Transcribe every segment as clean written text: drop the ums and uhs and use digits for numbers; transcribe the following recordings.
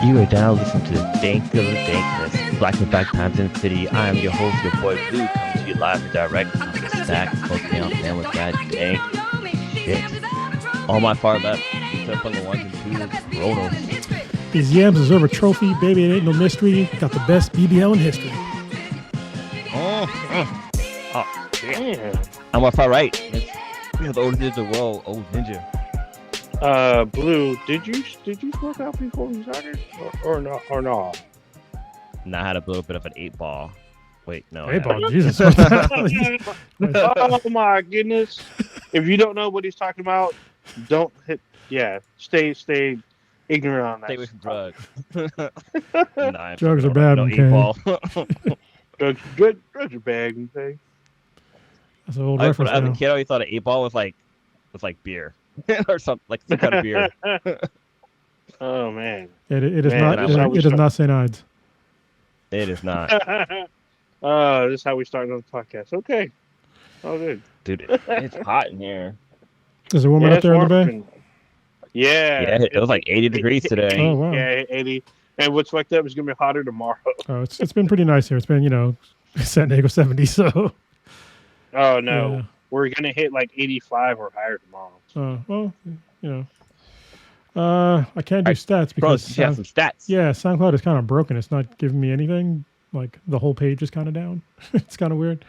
You are now listening to the Dank of the Dankness, Black and Black Times in the City. I am your host, your boy Blue, coming to you live and direct from the stack, smoking out, man, with that dank shit. On my far left, except on the ones and twos, Roto. These yams deserve a trophy, baby. It ain't no mystery. Got the best BBL in history. Oh, damn. On my far right, we have the oldest ninja of the world, old ninja. Blue, did you smoke out before we started, or no? And I had a little bit of an 8-ball. Wait, no. 8-ball, Jesus. Oh my goodness! If you don't know what he's talking about, don't hit. Yeah, stay ignorant on that. Stay away from drugs. Drugs are bad. No Okay. 8-ball. drugs are bad. Okay. That's an old As reference. a Now. kid, I always thought an 8-ball was like beer or something, like some kind of beer. Oh man. It is Man, not. that's how we It is start. not St. Ides. It is not, This is how we start on the podcast. Okay. Oh, good. dude. It's hot in here. Is it warming up there in the bay? Yeah. It was like 80 degrees today. Oh, wow. Yeah, 80. And what's fucked up is gonna be hotter tomorrow. Oh, it's been pretty nice here. It's been San Diego 70. So. Oh no. Yeah. We're gonna hit like 85 or higher tomorrow. Well, I can't do stats Bro, because you have some stats. yeah, SoundCloud is kind of broken. It's not giving me anything. Like the whole page is kind of down. It's kind of weird.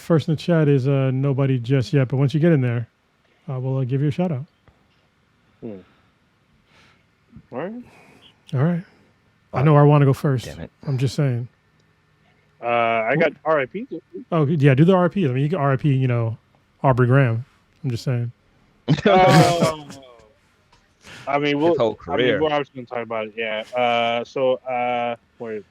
First in the chat is nobody just yet, but once you get in there, we'll give you a shout out. All right. All right. I know I want to go first. Damn it. I'm just saying. I got RIP. Oh yeah, do the RIP. I mean, you can RIP. Aubrey Graham. I'm just saying. I mean, His whole career. we're obviously going to talk about it. Yeah. Where?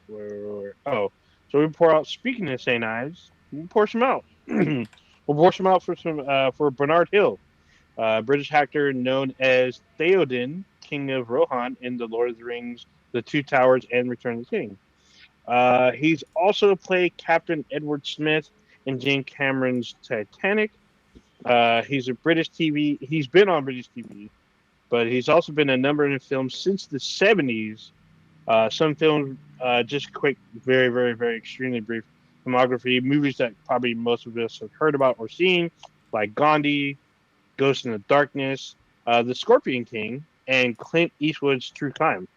Oh, so we pour out. Speaking of St. Ives, we pour some out. We'll pour some out for Bernard Hill, British actor known as Theoden, King of Rohan in the Lord of the Rings, The Two Towers, and Return of the King. He's also played Captain Edward Smith in James Cameron's Titanic. He's been on British TV, but he's also been in a number of films since the 70s. Some films, just quick, very, very, very extremely brief filmography. Movies that probably most of us have heard about or seen, like Gandhi, Ghost in the Darkness, The Scorpion King, and Clint Eastwood's True Crime.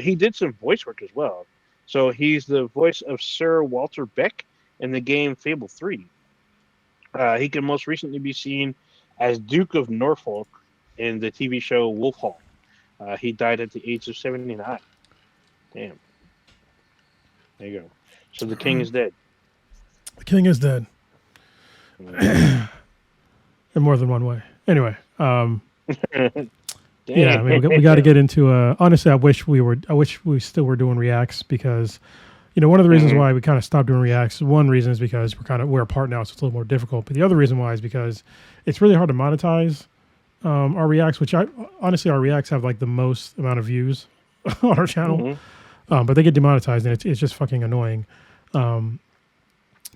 He did some voice work as well. So he's the voice of Sir Walter Beck in the game Fable 3. He can most recently be seen as Duke of Norfolk in the TV show Wolf Hall. He died at the age of 79. Damn. There you go. So the king is dead. The king is dead. In more than one way. Anyway. Yeah, I mean, we got to get into. Honestly, I wish we still were doing reacts because, one of the reasons why we kind of stopped doing reacts. One reason is because we're apart now, so it's a little more difficult. But the other reason why is because it's really hard to monetize our reacts. Which honestly, our reacts have like the most amount of views on our channel, but they get demonetized, and it's just fucking annoying. But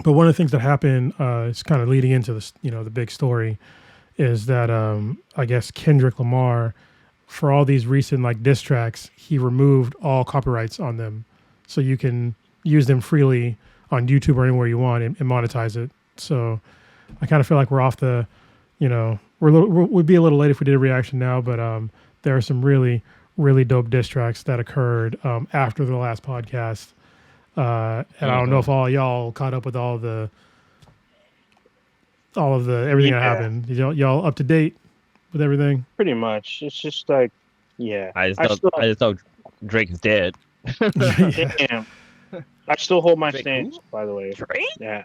one of the things that happened is kind of leading into this, the big story, is that I guess Kendrick Lamar, for all these recent like diss tracks, he removed all copyrights on them, so you can use them freely on YouTube or anywhere you want and monetize it. So I kind of feel like we're off the, we'd be a little late if we did a reaction now, but there are some really, really dope diss tracks that occurred after the last podcast, and I don't know if all y'all caught up with all of the everything that happened. Y'all up to date with everything? Pretty much. It's just like, yeah. I just know Drake is dead. Damn. I still hold my Drake stance, who? by the way. Drake? Yeah.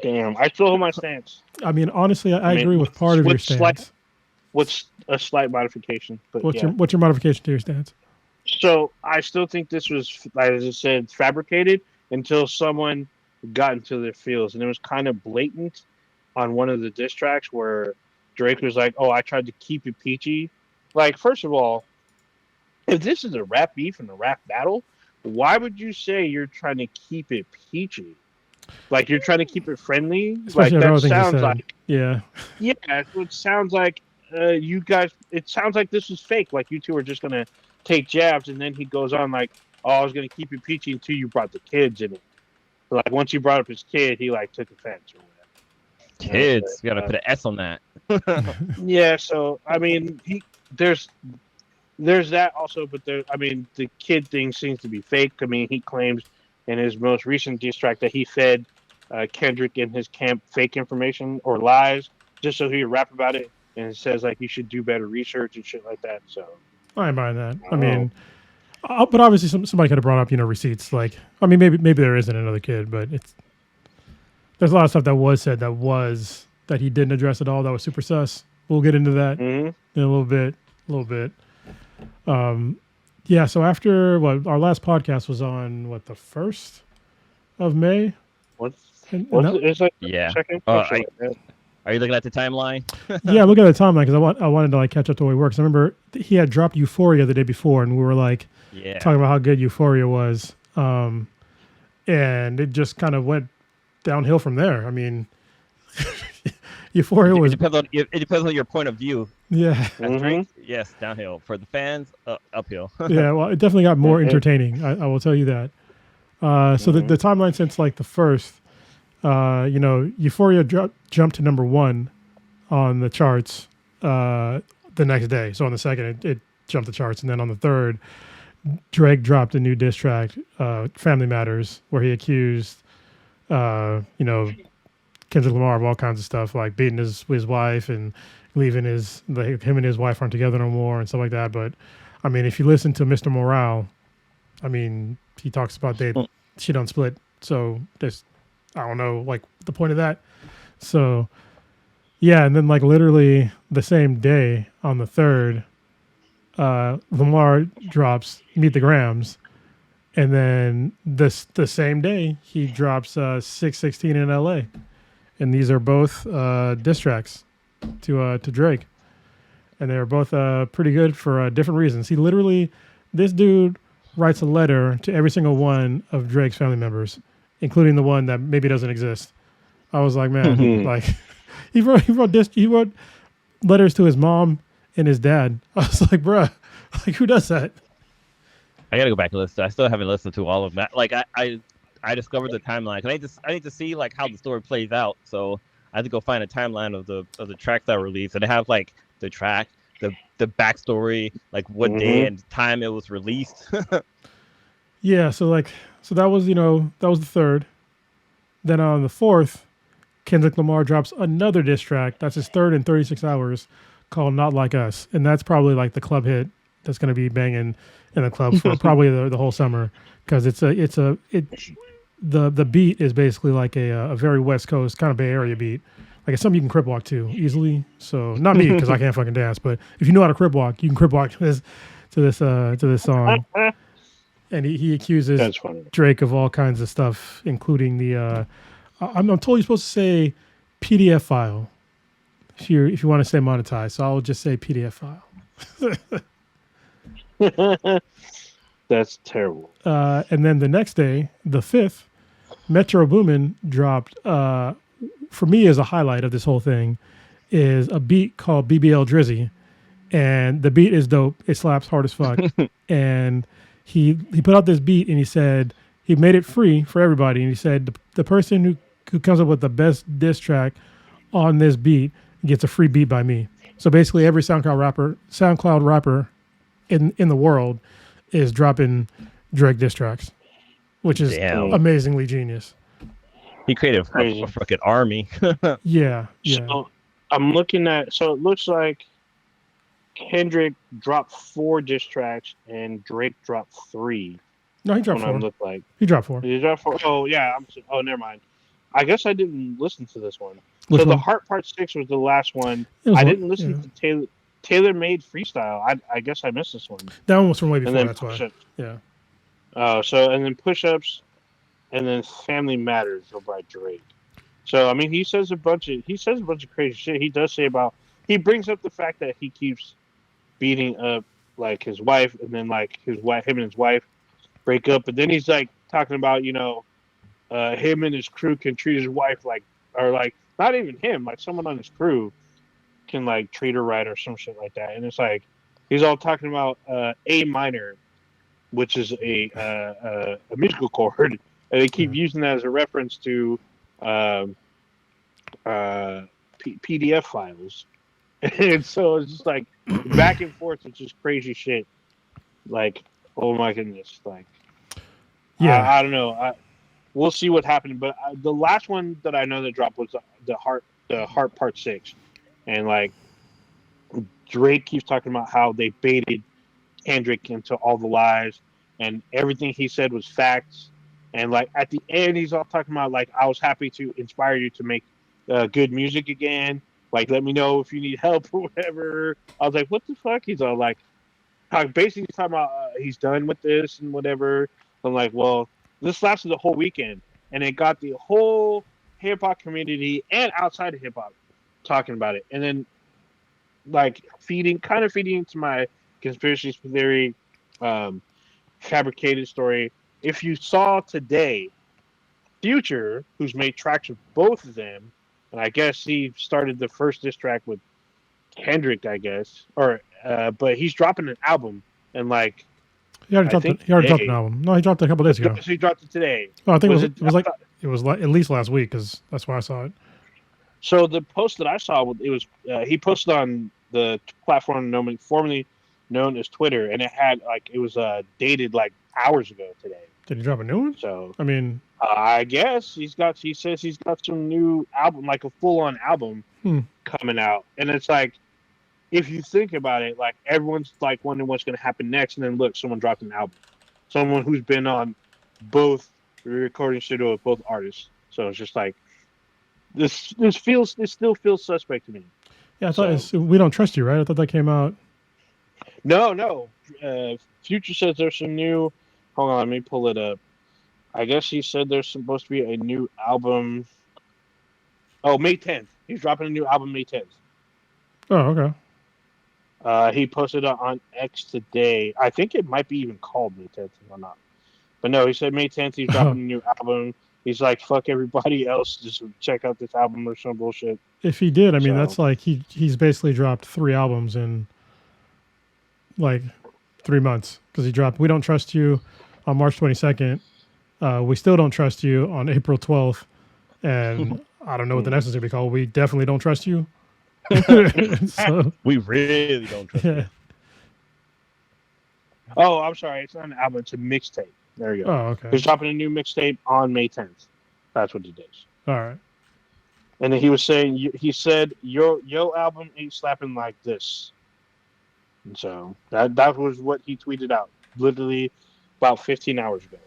Damn. I still hold my stance. I mean, honestly, I agree with part of your stance. What's a slight modification? But What's your modification to your stance? So I still think this was, as I said, fabricated until someone got into their feels, and it was kind of blatant on one of the diss tracks where Drake was like, "Oh, I tried to keep it peachy." Like, first of all, if this is a rap beef and a rap battle, why would you say you're trying to keep it peachy? Like you're trying to keep it friendly? Especially like that sounds like yeah. It sounds like you guys. It sounds like this is fake. Like you two are just gonna take jabs, and then he goes on like, "Oh, I was gonna keep it peachy until you brought the kids in it." But, like once you brought up his kid, he like took offense or whatever. Kids, you gotta put an S on that. Yeah, so I mean, there's that also, but I mean, the kid thing seems to be fake. I mean, he claims in his most recent diss track that he fed Kendrick and his camp fake information or lies just so he would rap about it, and it says like you should do better research and shit like that. So I ain't buying that. I mean, but obviously somebody could have brought up receipts. Like, I mean, maybe there isn't another kid, but there's a lot of stuff that was said that he didn't address at all. That was super sus. We'll get into that in a little bit. Yeah. So after our last podcast was on the 1st of May. It's like second. Are you looking at the timeline? Yeah, look at the timeline because I wanted to like catch up to where he works. I remember he had dropped Euphoria the day before, and we were like talking about how good Euphoria was, and it just kind of went downhill from there. I mean, Euphoria was. It depends on your point of view. Yeah. Yes, downhill. For the fans, uphill. Yeah, well, it definitely got more entertaining. I will tell you that. So the timeline since like the 1st, Euphoria jumped to number 1 on the charts the next day. So on the 2nd, it jumped the charts, and then on the 3rd, Drake dropped a new diss track, "Family Matters," where he accused, Kendrick Lamar of all kinds of stuff, like beating his wife and leaving him and his wife aren't together no more and stuff like that. But I mean, if you listen to Mr. Morale, I mean, he talks about she don't split. So there's, I don't know, like the point of that. So yeah, and then like literally the same day on the 3rd, Lamar drops "Meet the Grams," and then the same day he drops 616 in LA, and these are both diss tracks to Drake, and they're both pretty good for different reasons. This dude writes a letter to every single one of Drake's family members, including the one that maybe doesn't exist. I was like, man, like he wrote letters to his mom and his dad. I was like, bruh, like who does that? I gotta go back and listen. I still haven't listened to all of that. Like I discovered the timeline. I need to see like how the story plays out. So I had to go find a timeline of the tracks that were released, and they have like the track, the backstory, like what day and time it was released. Yeah, so that was the 3rd. Then on the 4th, Kendrick Lamar drops another diss track. That's his 3rd in 36 hours, called "Not Like Us," and that's probably like the club hit that's going to be banging in the clubs for probably the whole summer, because the beat is basically like a very West Coast kind of Bay Area beat. Like it's something you can crip walk to easily. So not me, because I can't fucking dance, but if you know how to crip walk, you can crip walk to this song. And he accuses Drake of all kinds of stuff, including the I'm told you're supposed to say PDF file if you want to say monetized. So I'll just say PDF file. That's terrible. And then the next day, the 5th, Metro Boomin dropped, for me as a highlight of this whole thing, is a beat called BBL Drizzy. And the beat is dope. It slaps hard as fuck. And he put out this beat, and he said he made it free for everybody. And he said the person who comes up with the best diss track on this beat gets a free beat by me. So basically every SoundCloud rapper in the world is dropping Drake diss tracks, which is amazingly genius. He created a fucking army. Yeah. So I'm looking at, so it looks like Kendrick dropped 4 diss tracks and Drake dropped 3. No, he dropped 4. He dropped 4. Did he drop 4? Oh yeah. Never mind. I guess I didn't listen to this one. Which so one? The Heart Part 6 was the last one. I didn't listen to Taylor Made Freestyle. I guess I missed this one. That one was from way before. That's why. Yeah. And then Push-Ups, and then Family Matters by Drake. So I mean, he says a bunch of crazy shit. He does say he brings up the fact that he keeps beating up like his wife, and then like him and his wife break up, but then he's like talking about him and his crew can treat his wife or not even him, like someone on his crew can like treat her right or some shit like that. And it's like he's all talking about A minor, which is a musical chord, and they keep using that as a reference to PDF files, and so it's just like back and forth. It's just crazy shit. Like, oh my goodness, like, I don't know. We'll see what happened, but the last one that I know that dropped was the Heart Part 6, and like Drake keeps talking about how they baited Kendrick into all the lies, and everything he said was facts. And like at the end, he's all talking about like, I was happy to inspire you to make good music again. Like, let me know if you need help or whatever. I was like, what the fuck? He's all like, basically talking about he's done with this and whatever. I'm like, well, this lasted the whole weekend, and it got the whole hip hop community and outside of hip hop talking about it. And then like feeding into my conspiracy theory, fabricated story. If you saw today, Future, who's made tracks with both of them, and I guess he started the first diss track with Kendrick, I guess, but he's dropping an album, and like he already dropped an album. No, he dropped it a couple days ago. So he dropped it today. Oh, I think it was at least last week, because that's why I saw it. So the post that I saw, it was he posted on the platform formerly known as Twitter, and it was dated like hours ago today. Did he drop a new one? So I mean, I guess he says he's got some new album, like a full-on album coming out, and it's like, if you think about it, like everyone's like wondering what's going to happen next, and then look, someone dropped an album, someone who's been on both recording studio with both artists. So it's just like this still feels suspect to me. Yeah, I thought it's We Don't Trust You, right? I thought that came out. No. Future says there's some new. Hold on, let me pull it up. I guess he said there's supposed to be a new album. Oh, May 10th. He's dropping a new album May 10th. Oh, okay. He posted it on X today. I think it might be even called May 10th, if I'm not. But no, he said May 10th he's dropping a new album. He's like, fuck everybody else, just check out this album or some bullshit. If he did, I mean, that's like he's basically dropped 3 albums in like 3 months, because he dropped We Don't Trust You on March 22nd. We Still Don't Trust You on April 12th. And I don't know what the next one's going to be called. We Definitely Don't Trust You. So, we really don't trust you. Oh, I'm sorry. It's not an album. It's a mixtape. There you go. Oh, okay. He's dropping a new mixtape on May 10th. That's what it is. All right. And then he said, your album ain't slapping like this. And so that was what he tweeted out literally about 15 hours ago.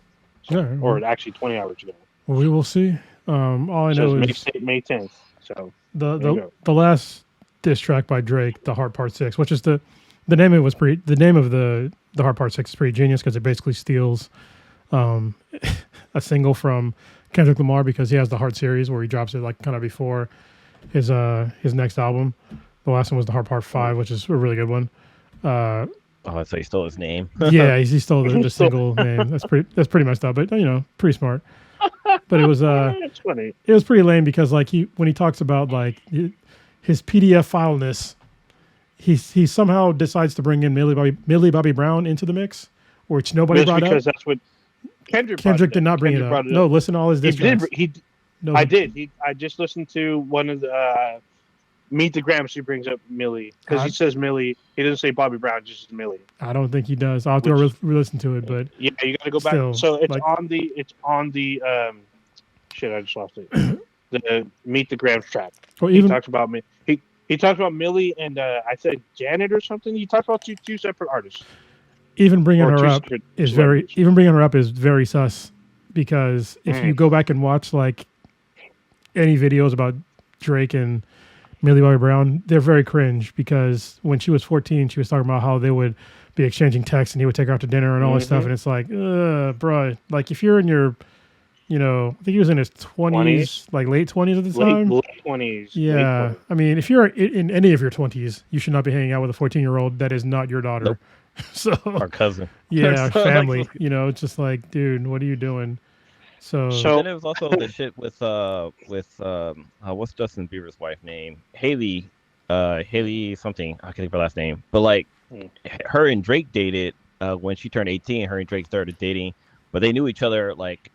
So, right, or actually 20 hours ago. Well, we will see. All I know is May 10th. So the last diss track by Drake, the Heart Part 6, which is the name of the Heart Part 6 is pretty genius, because it basically steals a single from Kendrick Lamar, because he has the Heart series where he drops it like kind of before his next album. The last one was the Heart Part 5, which is a really good one. So he stole his name. Yeah, he stole the single name. That's pretty messed up, but pretty smart. But it was it's funny. It was pretty lame, because like when he talks about like his PDF fileness, he somehow decides to bring in Millie Bobby Brown into the mix, which nobody brought up. Because that's what Kendrick did not bring it up. No, listen to all his diss tracks. I did. I just listened to one of the Meet the Grams. He brings up Millie, because he says Millie. He doesn't say Bobby Brown, just Millie. I don't think he does. I'll have to re-listen to it, but yeah, you got to go back. Still, so it's on the shit. I just lost it. The Meet the Grams track. Well, he talks about me. He talks about Millie and I said Janet or something. He talks about two separate artists. Even bringing her up is very sus, because if you go back and watch like any videos about Drake and Millie Bobby Brown, they're very cringe, because when she was 14, she was talking about how they would be exchanging texts and he would take her out to dinner and all this stuff. And it's like, bro, like if you're in your, I think he was in his 20s, like late 20s at the time. Late 20s. Yeah. I mean, if you're in any of your 20s, you should not be hanging out with a 14-year-old that is not your daughter. Nope. So our cousin. Yeah, our family. It's just like, dude, what are you doing? So then it was also the shit with what's Justin Bieber's wife name? Haley something. I can't think of her last name. But like her and Drake dated when she turned 18. Her and Drake started dating, but they knew each other like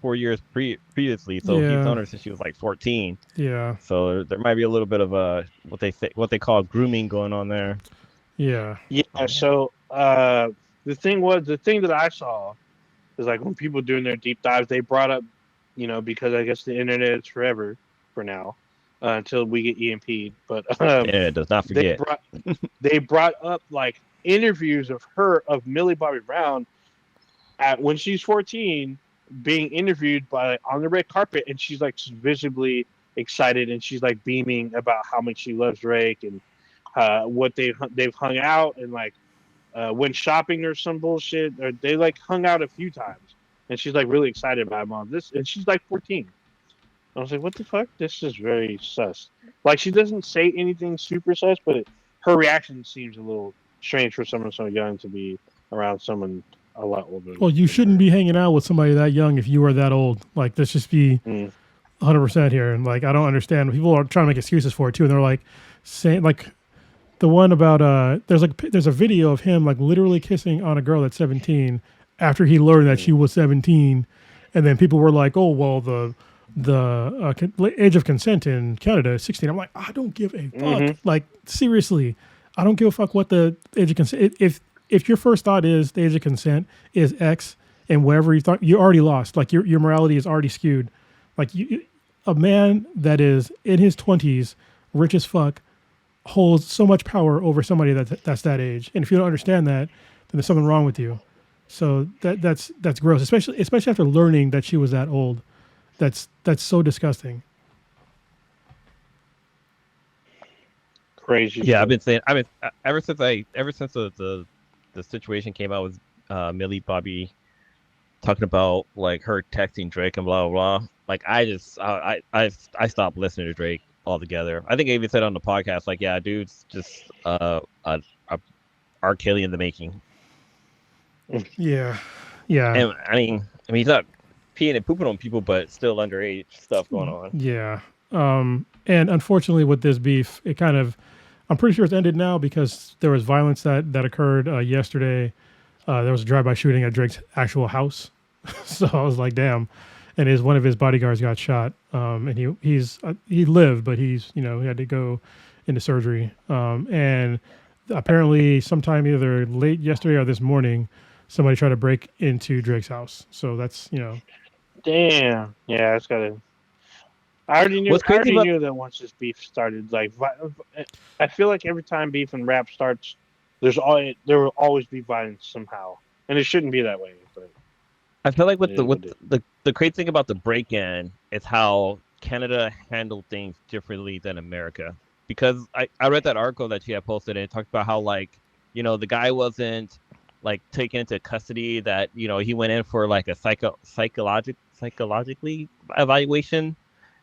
4 years previously. So he's Yeah. known her since she was like 14. Yeah. So there might be a little bit of what they call grooming going on there. Yeah. Yeah. So the thing that I saw is like when people doing their deep dives, they brought up, because I guess the internet is forever for now, until we get EMP'd. But The internet does not they forget. brought up like interviews of Millie Bobby Brown at when she's 14 being interviewed on the red carpet, and she's like visibly excited, and she's like beaming about how much she loves Drake and what they've hung out, and like went shopping or some bullshit, or they like hung out a few times, and she's like really excited about him on this, and she's like 14. I was like, what the fuck? This is very sus. Like, she doesn't say anything super sus, but her reaction seems a little strange for someone so young to be around someone a lot older. Well, you shouldn't be hanging out with somebody that young if you were that old. Like, let's just be 100% here. And like, I don't understand. People are trying to make excuses for it too, and they're like saying like the one about there's a video of him like literally kissing on a girl that's 17 after he learned that she was 17, and then people were like, oh well, the age of consent in Canada is 16. I'm like, I don't give a fuck. Like, seriously, I don't give a fuck what the age of consent. If your first thought is the age of consent is X, and whatever you thought, you already lost. Like, your morality is already skewed. Like, a man that is in his 20s, rich as fuck, holds so much power over somebody that's that age. And if you don't understand that, then there's something wrong with you. So that's gross, especially after learning that she was that old. That's so disgusting. Crazy. Yeah, I've been saying. Ever since the situation came out with Millie Bobby talking about like her texting Drake and blah blah blah. Like, I stopped listening to Drake altogether. I think I even said on the podcast, like, yeah, dude's just a R. Kelly in the making. Yeah. And I mean he's not peeing and pooping on people, but still underage stuff going on. Yeah. And unfortunately with this beef, it kind of, I'm pretty sure it's ended now because there was violence that occurred yesterday. There was a drive-by shooting at Drake's actual house. So I was like, damn. And one of his bodyguards got shot. And he lived, but he had to go into surgery. And apparently sometime either late yesterday or this morning, somebody tried to break into Drake's house. So that's, Damn. Yeah, it's gotta. I already knew that once this beef started. Like, I feel like every time beef and rap starts, there will always be violence somehow, and it shouldn't be that way. But I feel like the crazy thing about the break-in is how Canada handled things differently than America. Because I read that article that you had posted, and it talked about how, like, the guy wasn't like taken into custody, that he went in for like a psychologically evaluation,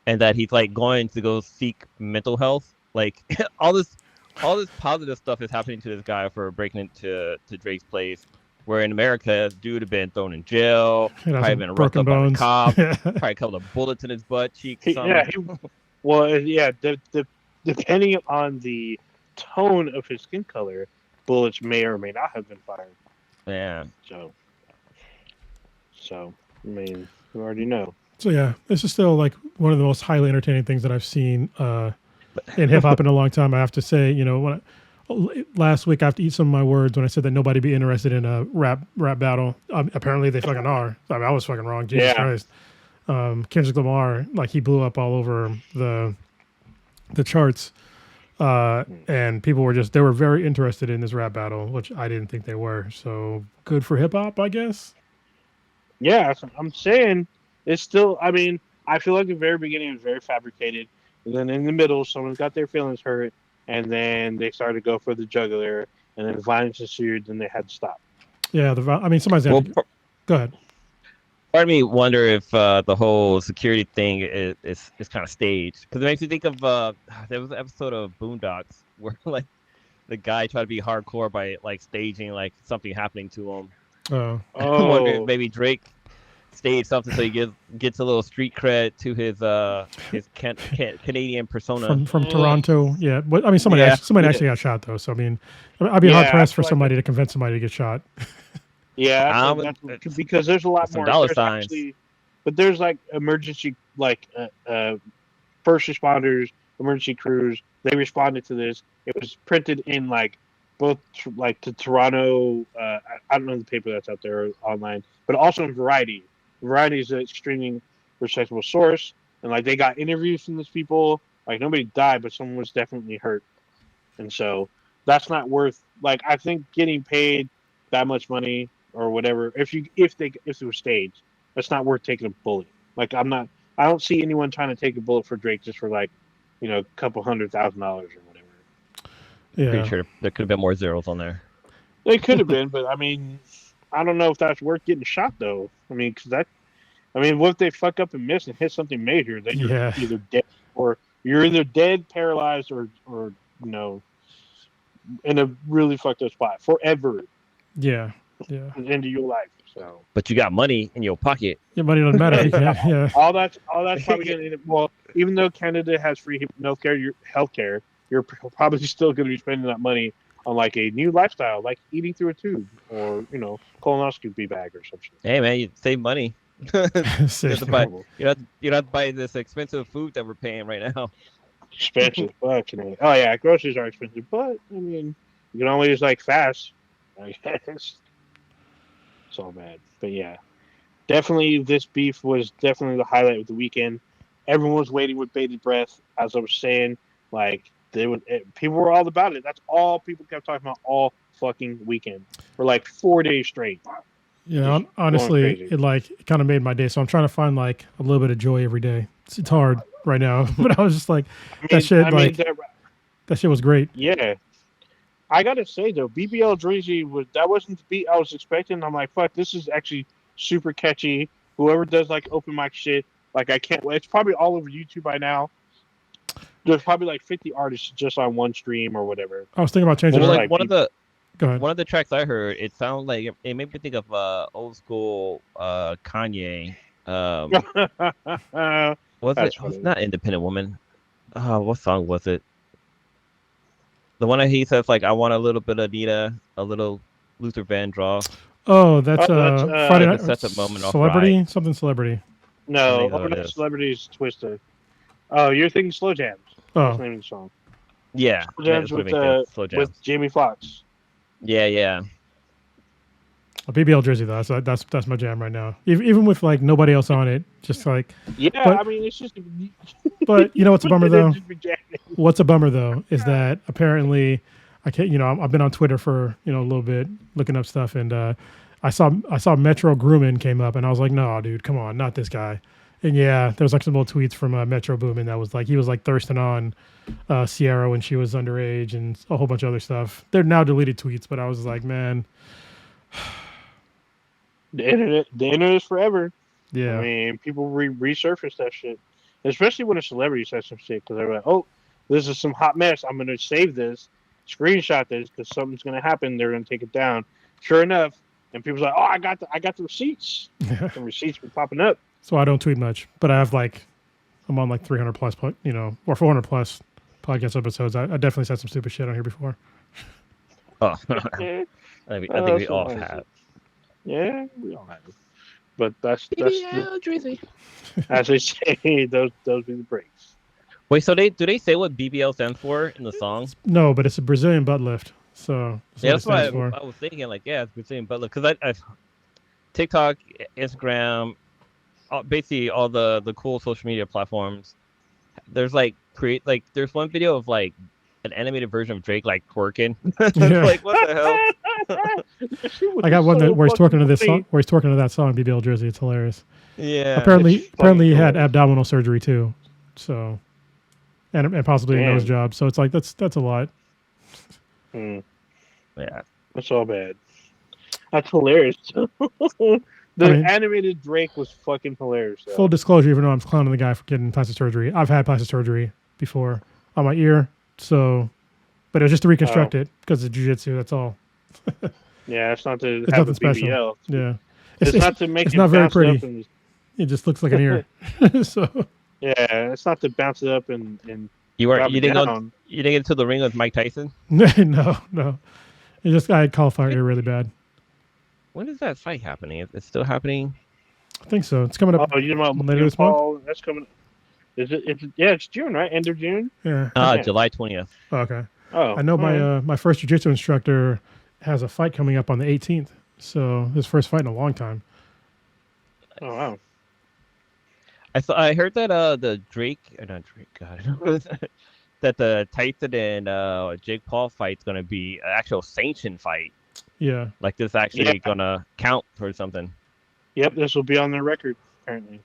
and that he's like going to go seek mental health. Like, all this positive stuff is happening to this guy for breaking into Drake's place, where in America, dude would have been thrown in jail, probably been roughed up by the cop, probably a couple of bullets in his butt cheek. Depending on the tone of his skin color, bullets may or may not have been fired. Yeah. So I mean, you already know. So yeah, this is still like one of the most highly entertaining things that I've seen in hip hop in a long time. I have to say, last week I have to eat some of my words when I said that nobody be interested in a rap battle. Apparently they fucking are. I mean, I was fucking wrong. Jesus Christ. Kendrick Lamar, like, he blew up all over the charts. And people they were very interested in this rap battle, which I didn't think they were. So good for hip hop, I guess. Yeah, I'm saying it's still. I mean, I feel like the very beginning was very fabricated, and then in the middle, someone got their feelings hurt, and then they started to go for the jugular, and then violence ensued, and they had to stop. Yeah, somebody's go ahead. Part of me wonder if the whole security thing is kind of staged, because it makes me think of there was an episode of Boondocks where like the guy tried to be hardcore by like staging like something happening to him. Oh, I wonder if maybe Drake stage something so he gets a little street cred to his Canadian persona from Toronto. Yeah, but I mean, somebody actually got shot though. So I mean, I'd be hard pressed for somebody to convince somebody to get shot. Yeah, that's because there's a lot more dollar signs. But there's like emergency, like first responders, emergency crews. They responded to this. It was printed in like both like the Toronto. I don't know the paper that's out there online, but also in Variety. Variety is an extremely respectable source, and like they got interviews from these people. Like nobody died, but someone was definitely hurt, and so that's not worth. Like I think getting paid that much money or whatever, if it was staged, that's not worth taking a bullet. Like I don't see anyone trying to take a bullet for Drake just for like, a couple $100,000 or whatever. Yeah, pretty sure there could have been more zeros on there. They could have been, but I mean, I don't know if that's worth getting shot though. I mean, what if they fuck up and miss and hit something major? Then you're either dead or you're either dead, paralyzed, or in a really fucked up spot forever. Yeah. The end of your life. So. But you got money in your pocket. Your money doesn't matter. Yeah. All that's probably gonna. Well, even though Canada has free healthcare, you're probably still going to be spending that money on like a new lifestyle, like eating through a tube or colonoscopy bag or something. Hey man, you save money. You don't have to buy this expensive food that we're paying right now. Expensive, fucking. Oh yeah, groceries are expensive, but I mean, you can always like fast. I guess it's all bad, but yeah, definitely this beef was definitely the highlight of the weekend. Everyone was waiting with bated breath, as I was saying. Like people were all about it. That's all people kept talking about all fucking weekend for like 4 days straight. Yeah, honestly, it kind of made my day. So I'm trying to find like a little bit of joy every day. It's hard right now, but I was just like, that shit was great. Yeah, I gotta say though, BBL Drizzy wasn't the beat I was expecting. I'm like, fuck, this is actually super catchy. Whoever does like open mic shit, like I can't wait. It's probably all over YouTube by now. There's probably like 50 artists just on one stream or whatever. I was thinking about changing. Well, like one of the tracks I heard, it sounded like it made me think of old school Kanye. Was it? Funny. It's not Independent Woman. What song was it? The one that he says like, "I want a little bit of Nita, a little Luther Vandross." Oh, that's Friday Night Celebrity, something Celebrity. No, Celebrity's Twisted. Oh, you're thinking Slow Jams. Oh, that's the name of the song. Yeah, Slow Jams with Jamie Foxx. Yeah. BBL Drizzy though, that's my jam right now. Even with like nobody else on it, just like. Yeah, I mean it's just. But you know what's a bummer though? What's a bummer though is that apparently I can't. I've been on Twitter for a little bit looking up stuff, and I saw Metro Groomin came up, and I was like, no, dude, come on, not this guy. And yeah, there was like some old tweets from Metro Boomin that was like he was like thirsting on Sierra when she was underage and a whole bunch of other stuff. They're now deleted tweets, but I was like, man, the internet is forever. Yeah, I mean, people resurface that shit, especially when a celebrity says some shit because they're like, oh, this is some hot mess. I'm gonna save this, screenshot this because something's gonna happen. They're gonna take it down. Sure enough, and people's like, oh, I got the receipts. The receipts were popping up. So I don't tweet much, but I have I'm on like 300 plus, or 400 plus podcast episodes. I definitely said some stupid shit on here before. Oh, I think we all have. Yeah, we all have. But that's Drizzy. As they say, those be the breaks. Wait, so do they say what BBL stands for in the song? No, but it's a Brazilian butt lift. So that's why I was thinking like, yeah, it's Brazilian butt lift because I TikTok, Instagram. Basically all the cool social media platforms. There's there's one video of like an animated version of Drake like twerking. Like what the hell? I got one where he's twerking to this song. Where he's twerking to that song, BBL Drizzy. It's hilarious. Yeah. Apparently he had abdominal surgery too. So, and possibly a nose job. So it's like that's a lot. Yeah, that's all bad. That's hilarious. Animated Drake was fucking hilarious. Full disclosure, even though I'm clowning the guy for getting plastic surgery, I've had plastic surgery before on my ear. So, but it was just to reconstruct it because of jiu-jitsu. That's all. Yeah, it's not to it's have nothing special. BBL. Yeah, It's not to make it's it not very bounce pretty. up and It just looks like an ear. So yeah, it's not to bounce it up and You drop it didn't down. go. You didn't get into the ring with Mike Tyson. no. It just I cauliflower ear really bad. When is that fight happening? It's still happening. I think so. It's coming up Oh, you know about later Logan this month. Paul? That's coming. Is it? It's June, right? End of June. Yeah. Yeah. July 20th. Oh, okay. Oh, I know my alright. my first jiu-jitsu instructor has a fight coming up on the 18th. So his first fight in a long time. Oh wow. I heard that the Drake, not Drake, God, that the Tyson and Jake Paul fight's gonna be an actual sanctioned fight. Yeah. Like this actually gonna count for something. Yep, this will be on their record apparently.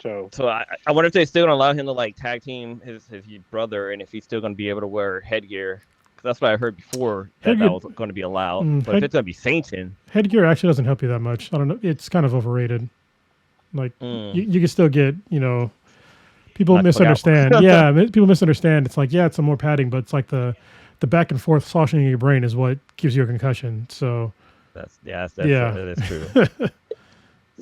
So I wonder if they're still gonna allow him to like tag team his brother, and if he's still gonna be able to wear headgear. 'Cause that's what I heard before that was going to be allowed. But if it's gonna be sanctioned, Headgear actually doesn't help you that much. I don't know. It's kind of overrated. Like you can still get, people Not misunderstand. Yeah, people misunderstand. It's like, yeah, it's some more padding, but it's like the back and forth sloshing in your brain is what gives you a concussion. So that is true.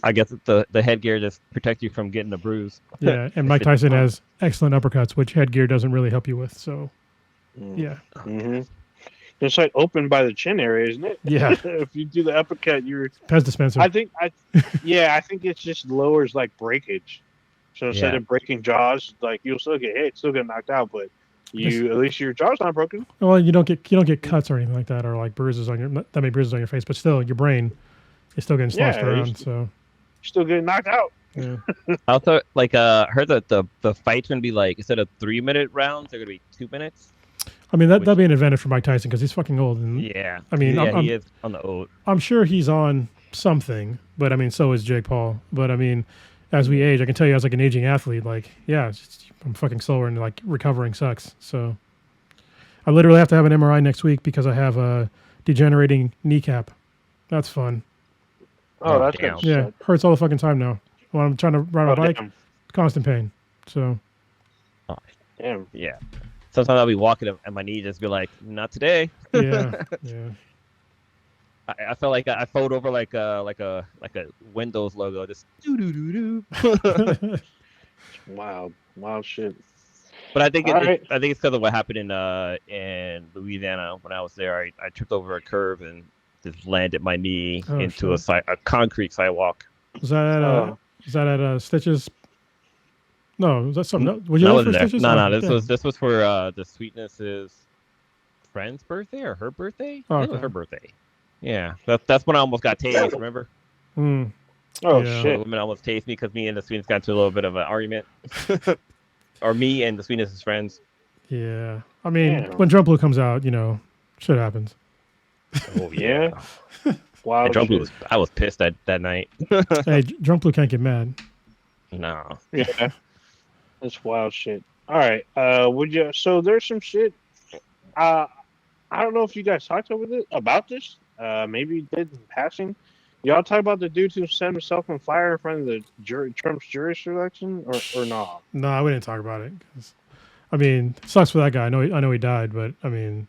I guess the headgear just protects you from getting a bruise. yeah, and Mike Tyson has excellent uppercuts, which headgear doesn't really help you with. So yeah, mm-hmm. It's like open by the chin area, isn't it? Yeah. If you do the uppercut, you're Pez dispenser. I think it just lowers like breakage. So instead of breaking jaws, like you'll still get hit, still get knocked out, but at least your jaw's not broken. Well, you don't get cuts or anything like that, or like bruises on not that many bruises on your face, but still your brain is still getting sloshed around. So you're still getting knocked out. Yeah. I also heard that the fight's gonna be like instead of 3-minute rounds, they're gonna be 2 minutes. I mean that'd be an advantage for Mike Tyson because he's fucking old. And Yeah. I mean, he is on the old. I'm sure he's on something, but I mean, so is Jake Paul. But I mean, as we age, I can tell you as like an aging athlete, like, yeah, I'm fucking slower and like recovering sucks. So I literally have to have an MRI next week because I have a degenerating kneecap. That's fun. Oh, that's damn. good. Yeah, hurts all the fucking time now. When I'm trying to ride my bike, damn. constant pain. So Damn. Yeah. Sometimes I'll be walking and my knee just be like, not today. yeah. I felt like I fold over like a Windows logo, just doo doo doo doo. Wild shit. But I think All right. I think it's because of what happened in Louisiana when I was there. I tripped over a curve and just landed my knee into a concrete sidewalk. Was that at Stitches? No, was that something else? Were you That there wasn't for there. Stitches? No. This was for the Sweetness's friend's birthday or her birthday. Oh, I think it was her birthday. Yeah, that's when I almost got tased. Remember? Mm. Oh Yeah. The shit. woman almost tased me because me and the Sweetness got into a little bit of an argument, or me and the Sweetness's friends. Yeah. I mean, Damn. when Drum Blue comes out, shit happens. Oh Yeah. Wild shit. I was pissed that night. Hey, Drum Blue can't get mad. No. Yeah. That's wild shit. All right. So there's some shit. I don't know if you guys talked about this. Maybe you did in passing. Y'all talk about the dude who set himself on fire in front of the Trump's jury selection, or not? No, we didn't talk about it. 'Cause, I mean, it sucks for that guy. I know he died, but I mean.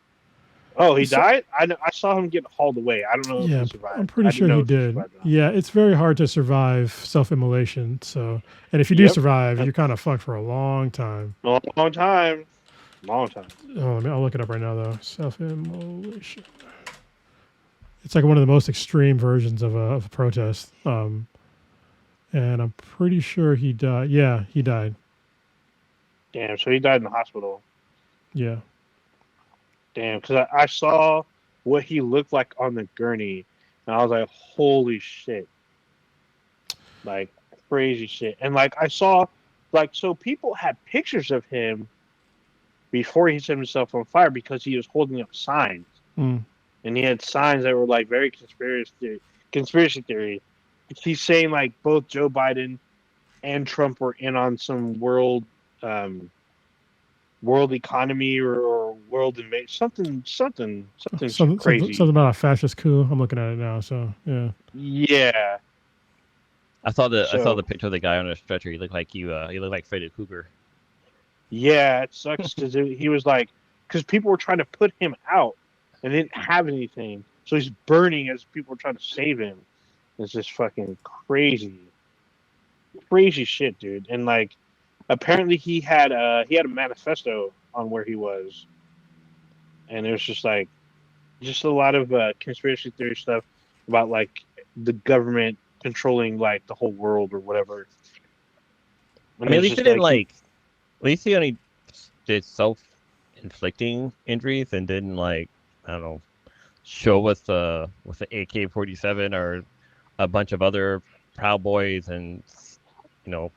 Oh, he died? I saw him get hauled away. I don't know if Yeah, he survived. I'm pretty sure he did. Yeah, it's very hard to survive self-immolation. So, and if you do survive, you're kind of fucked for a long time. Long time. Oh, I'll look it up right now, though. Self-immolation. It's like one of the most extreme versions of a protest. And I'm pretty sure he died. Yeah, he died. Damn, so he died in the hospital. Yeah. Damn, because I saw what he looked like on the gurney, and I was like, holy shit. Like, crazy shit. And, like, I saw, like, so people had pictures of him before he set himself on fire because he was holding up signs. Mm. And he had signs that were, like, very conspiracy theory. He's saying, like, both Joe Biden and Trump were in on some world economy or world invasion, something crazy. Something about a fascist coup. I'm looking at it now. So yeah. Yeah. I saw the picture of the guy on a stretcher. He looked like he looked like Freddy Krueger. Yeah, it sucks because he was like, because people were trying to put him out and didn't have anything, so he's burning as people were trying to save him. It's just fucking crazy shit, dude. And like, apparently he had a manifesto on where he was, and it was just like, just a lot of conspiracy theory stuff about like the government controlling like the whole world or whatever. I mean, at least he didn't like. At least he only did self-inflicting injuries and didn't like, I don't know, show with the AK-47 or a bunch of other Proud Boys and, you know,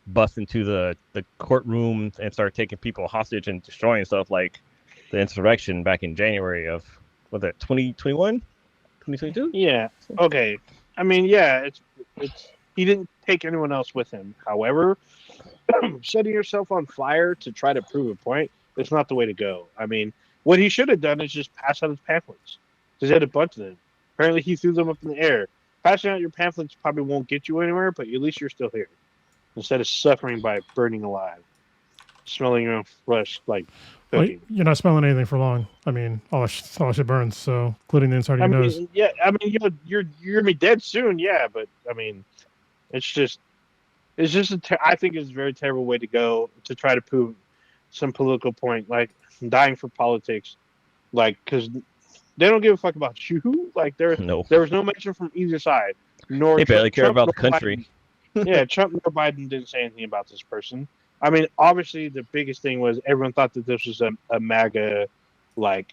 bust into the courtroom and start taking people hostage and destroying stuff like the insurrection back in January of, was it 2021, 2022? Yeah. Okay. I mean, yeah, it's he didn't take anyone else with him. However, setting yourself on fire to try to prove a point, it's not the way to go. I mean, what he should have done is just pass out his pamphlets. Because he had a bunch of them. Apparently, he threw them up in the air. Passing out your pamphlets probably won't get you anywhere, but at least you're still here. Instead of suffering by burning alive. Smelling your own flesh like cooking. Well, you're not smelling anything for long. I mean, all that shit burns, so including the inside of your nose. Yeah, I mean, you're gonna be dead soon, yeah, but I mean, it's just I think it's a very terrible way to go to try to prove some political point, like dying for politics, like because they don't give a fuck about you. Like there was no mention from either side. Nor they barely care about the country. Yeah, Trump nor Biden didn't say anything about this person. I mean, obviously, the biggest thing was everyone thought that this was a MAGA, like,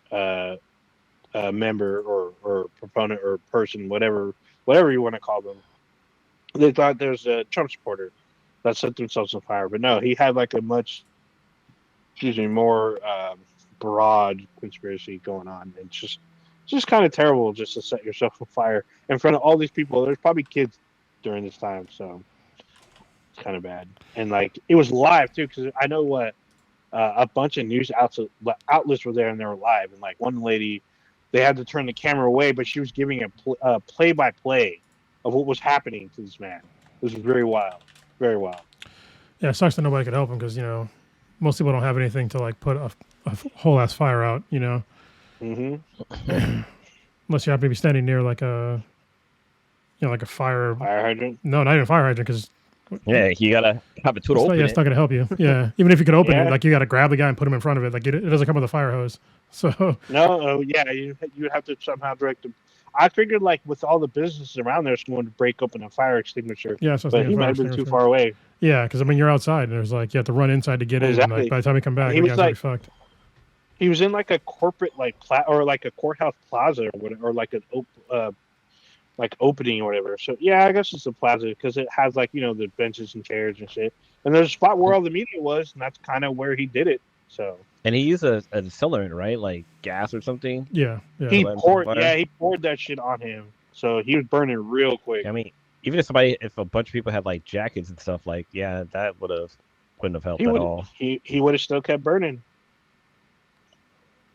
member or proponent or person, whatever you want to call them. They thought there's a Trump supporter that set themselves on fire. But no, he had like a much, more broad conspiracy going on. It's just kind of terrible just to set yourself on fire in front of all these people. There's probably kids during this time, so it's kind of bad. And like it was live too, because I know what a bunch of news outlets were there and they were live. And like one lady, they had to turn the camera away, but she was giving a play-by-play of what was happening to this man. This was very wild, very wild. Yeah, it sucks that nobody could help him because most people don't have anything to like put a whole ass fire out. Mm-hmm. Unless you happen to be standing near like a like a fire hydrant. No, not even a fire hydrant because. Yeah, you gotta have a tool to open it. It's not gonna help you. Yeah, even if you could open it, like you gotta grab the guy and put him in front of it. Like it doesn't come with a fire hose. So no, yeah, you would have to somehow direct him. I figured like with all the businesses around there, someone to break open a fire extinguisher. Yeah, so but he might have been too far away. Yeah, because I mean you're outside and there's like you have to run inside to get in. And, like, by the time you come back, you guys are fucked. He was in like a corporate like or like a courthouse plaza or whatever, or like an opening or whatever. So yeah, I guess it's a plaza because it has like the benches and chairs and shit. And there's a spot where all the media was, and that's kind of where he did it. So. And he used a accelerant, right? Like gas or something. Yeah. He poured that shit on him, so he was burning real quick. I mean, even if a bunch of people had like jackets and stuff, like that wouldn't have helped at all. He would have still kept burning.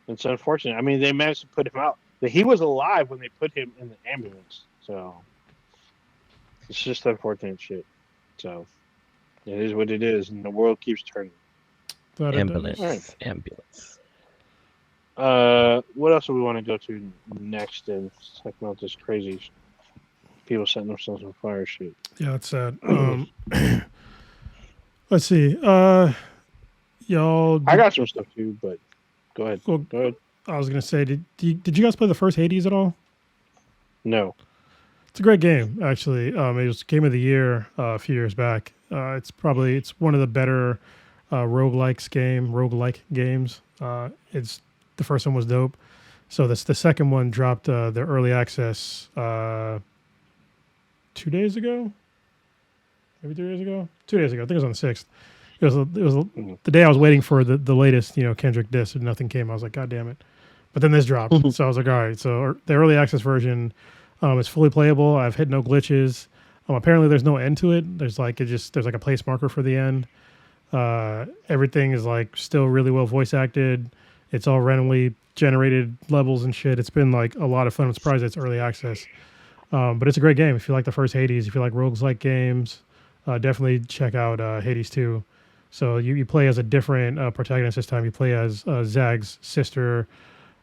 It's unfortunate. I mean, they managed to put him out. He was alive when they put him in the ambulance. So it's just unfortunate shit. So it is what it is, and the world keeps turning. Ambulance. What else do we want to go to next and talk about this crazy people setting themselves on fire shit? Yeah, that's sad. Let's see. Y'all. I got some stuff too, but go ahead. Well, go ahead. I was gonna say, did you guys play the first Hades at all? No. It's a great game, actually. It was Game of the Year a few years back. It's one of the better roguelike games. It's the first one was dope. So the second one dropped the early access 2 days ago, maybe 3 days ago. 2 days ago, I think it was on the 6th. It was the day I was waiting for the latest Kendrick disc, and nothing came. I was like, God damn it! But then this dropped, so I was like, all right. So the early access version is fully playable. I've hit no glitches. Apparently, there's no end to it. There's like a place marker for the end. Everything is like still really well voice acted. It's all randomly generated levels and shit. It's been like a lot of fun. I'm surprised it's early access. But it's a great game. If you like the first Hades, if you like roguelike games, definitely check out Hades 2. So you play as a different protagonist this time. You play as Zag's sister.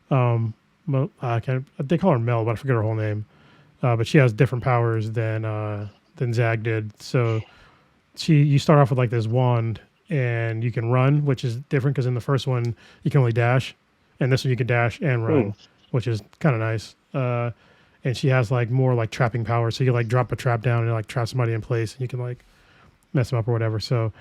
They call her Mel, but I forget her whole name. but she has different powers than Zag did. So you start off with like this wand, and you can run, which is different because in the first one you can only dash, and this one you can dash and run, which is kind of nice. And she has like more like trapping power, so you like drop a trap down and like trap somebody in place, and you can like mess them up or whatever. So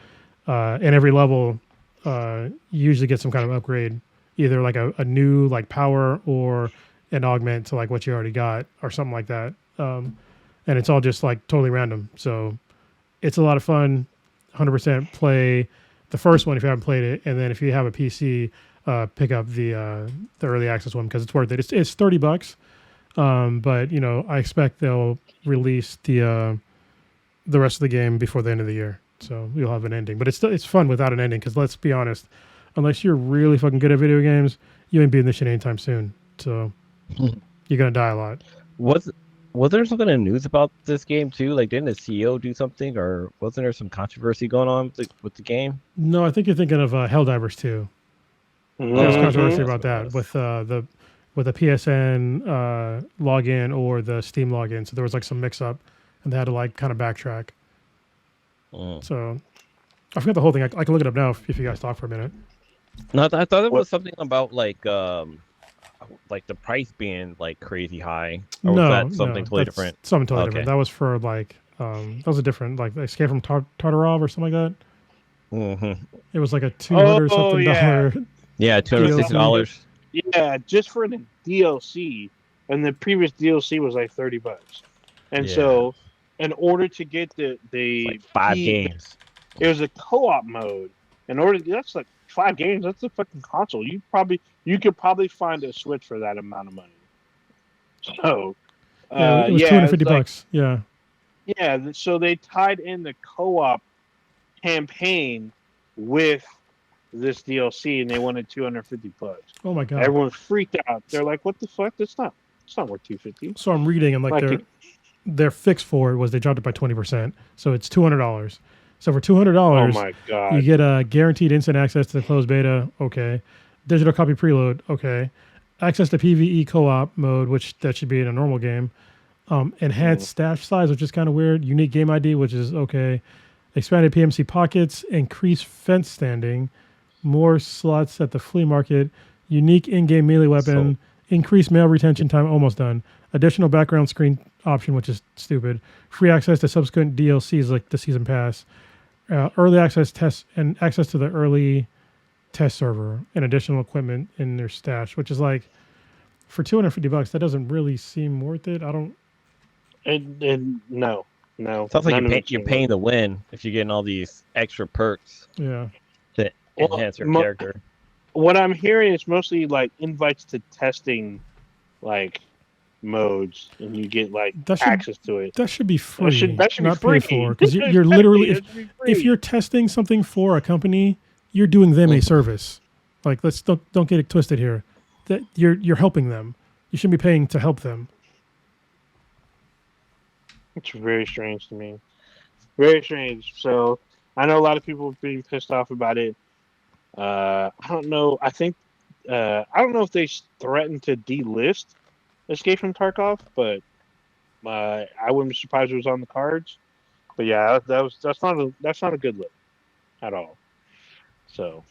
in every level, you usually get some kind of upgrade, either like a new like power or an augment to like what you already got or something like that. And it's all just like totally random. So it's a lot of fun. 100% play the first one if you haven't played it, and then if you have a PC, pick up the early access one because it's worth it. It's $30, but you know I expect they'll release the rest of the game before the end of the year, so you'll have an ending. But it's fun without an ending because let's be honest, unless you're really fucking good at video games, you ain't beating this shit anytime soon. So you're gonna die a lot. Was there something in the news about this game too? Like, didn't the CEO do something, or wasn't there some controversy going on with the game? No, I think you're thinking of Helldivers 2. There's controversy about that with the PSN login or the Steam login. So there was like some mix-up, and they had to like kind of backtrack. So I forgot the whole thing. I can look it up now if you guys talk for a minute. No, I thought it was something about like the price being like crazy high, or was that something totally different? Something totally different. That was for like that was a different like Escape from Tartarov or something like that. It was like a $200 something dollar. Yeah, $260. Yeah, just for the DLC, and the previous DLC was like $30. And so, in order to get the like 5 games, it was a co-op mode. That's like 5 games. That's a fucking console. You could probably find a Switch for that amount of money. So, it was $250. Yeah. Yeah. So they tied in the co-op campaign with this DLC, and they wanted $250. Oh my god! Everyone freaked out. They're like, "What the fuck? It's not worth $250." So I'm reading, and like their fix for it was they dropped it by 20%. So it's $200. So for $200, oh my god, you get a guaranteed instant access to the closed beta. Okay, digital copy preload. Okay, access to PvE co-op mode, which that should be in a normal game. Enhanced stash size, which is kind of weird. Unique game ID, which is okay. Expanded PMC pockets, increased fence standing, more slots at the flea market, unique in-game melee weapon, increased mail retention time, almost done. Additional background screen option, which is stupid. Free access to subsequent DLCs like the season pass. Early access tests and access to the early test server and additional equipment in their stash, which is like for $250, that doesn't really seem worth it. I don't. No. Sounds like you're paying to win if you're getting all these extra perks. Yeah. To enhance your character. What I'm hearing is mostly like invites to testing, like modes, and you get like access to it. That should be free. That should not be free. Paid for, because you're literally if you're testing something for a company, you're doing them a service. Like don't get it twisted here. That you're helping them. You shouldn't be paying to help them. It's very strange to me. Very strange. So I know a lot of people are being pissed off about it. I don't know. I think I don't know if they threatened to delist Escape from Tarkov, but I wouldn't be surprised if it was on the cards. But yeah, that's not a good look at all. So,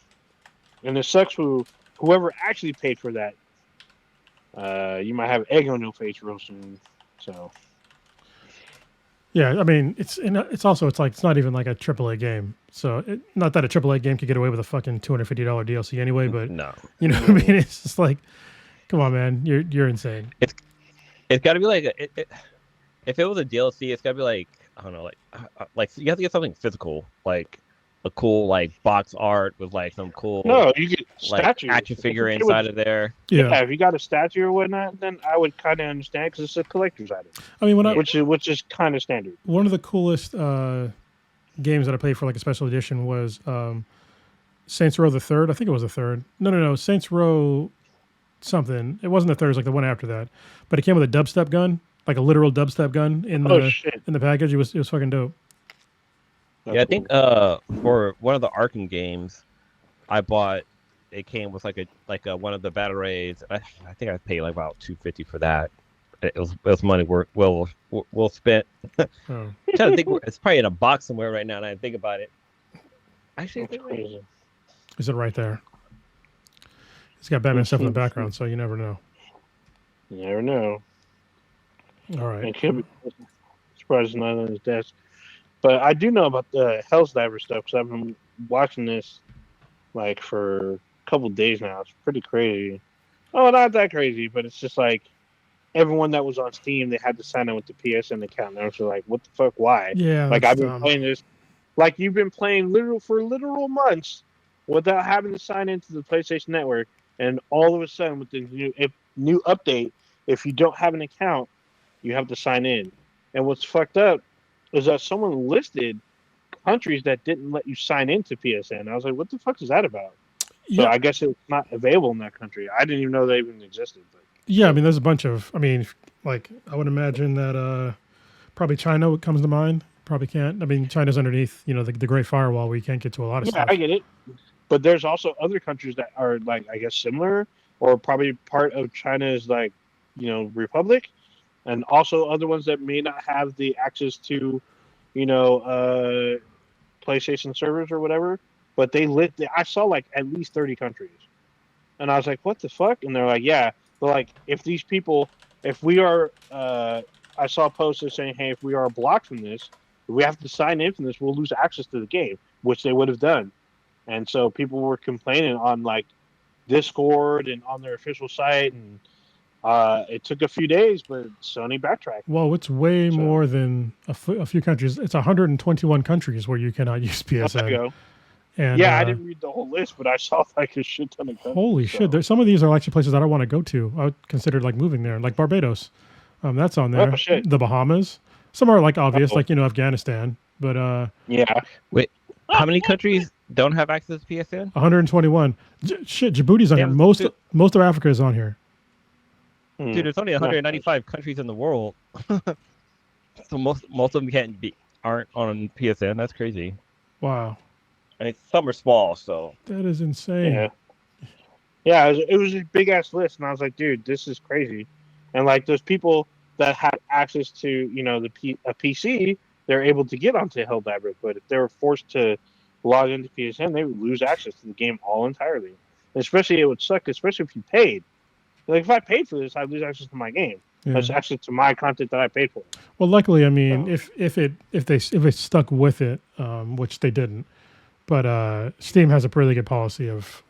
and it sucks for whoever actually paid for that. You might have egg on your face real soon. So. Yeah, I mean, it's not even like a AAA game. So not that a AAA game could get away with a fucking $250 DLC anyway, but no, you know what I mean. It's just like, come on, man, you're insane. It's got to be like if it was a DLC, it's got to be like I don't know, like you have to get something physical, like a cool like box art with like some cool you get like statues. Action figure inside of there. Yeah, if you got a statue or whatnot, then I would kind of understand because it's a collector's item. I mean, which is kind of standard. One of the coolest games that I played for like a special edition was Saints Row the Third. I think it was the third. No, Saints Row something. It wasn't the third. It was like the one after that. But it came with a dubstep gun, like a literal dubstep gun in the package. It was fucking dope. Yeah, I think for one of the Arkham games, I bought. It came with like a one of the batteries. I think I paid like about $250 for that. it was money well spent. Oh, I'm trying to think, it's probably in a box somewhere right now, and I think about it. Actually, That's crazy. is it right there? It's got Batman stuff in the background, so you never know. You never know. All right. It could be surprised it's not on his desk. But I do know about the Hell's Diver stuff because I've been watching this like for a couple days now. It's pretty crazy. Oh, not that crazy, but it's just like everyone that was on Steam, they had to sign in with the PSN account. And I was like, what the fuck? Why? Yeah. Like that's I've been dumb. playing this, like you've been playing literal months without having to sign into the PlayStation Network, and all of a sudden with the new update, if you don't have an account, you have to sign in. And what's fucked up is that someone listed countries that didn't let you sign into PSN. I was like, what the fuck is that about? So Yeah. I guess it's not available in that country. I didn't even know they even existed. But Yeah. I mean, there's a bunch of. I mean, like I would imagine that probably China comes to mind. Probably can't. I mean, China's underneath, the Great Firewall, where you can't get to a lot of yeah, stuff. I get it. But there's also other countries that are like, I guess, similar or probably part of China's like, republic, and also other ones that may not have the access to, PlayStation servers or whatever. But I saw like at least 30 countries, and I was like, what the fuck? And they're like, yeah, but like if we are, I saw posters saying, hey, if we are blocked from this, if we have to sign in from this, we'll lose access to the game, which they would have done. And so people were complaining on like Discord and on their official site, and it took a few days, but Sony backtracked. Well, it's way So- more than a few countries. It's 121 countries where you cannot use There you PSN. go. And Yeah, I didn't read the whole list, but I saw like a shit ton of countries. holy so. shit! Some of these are actually places I don't want to go to. I would consider like moving there, like Barbados. That's on there. Oh, shit. The Bahamas. Some are like obvious, Uh-oh. like Afghanistan. But Yeah. How many countries don't have access to PSN? 121. Shit, Djibouti's on Yeah, here. Most dude. most of Africa is on here. Dude, there's only 195 countries in the world, so most of them aren't on PSN. That's crazy. Wow, I mean, some are small, so that is insane. Yeah. Yeah, it was a big ass list, and I was like, dude, this is crazy. And like those people that had access to, a PC, they're able to get onto Helldiver, but if they were forced to log into PSN, they would lose access to the game all entirely. And especially, it would suck, especially if you paid. Like if I paid for this, I'd lose access to my game. Yeah. That's access to my content that I paid for. Well, luckily, I mean, if they stuck with it, which they didn't, but Steam has a really good policy of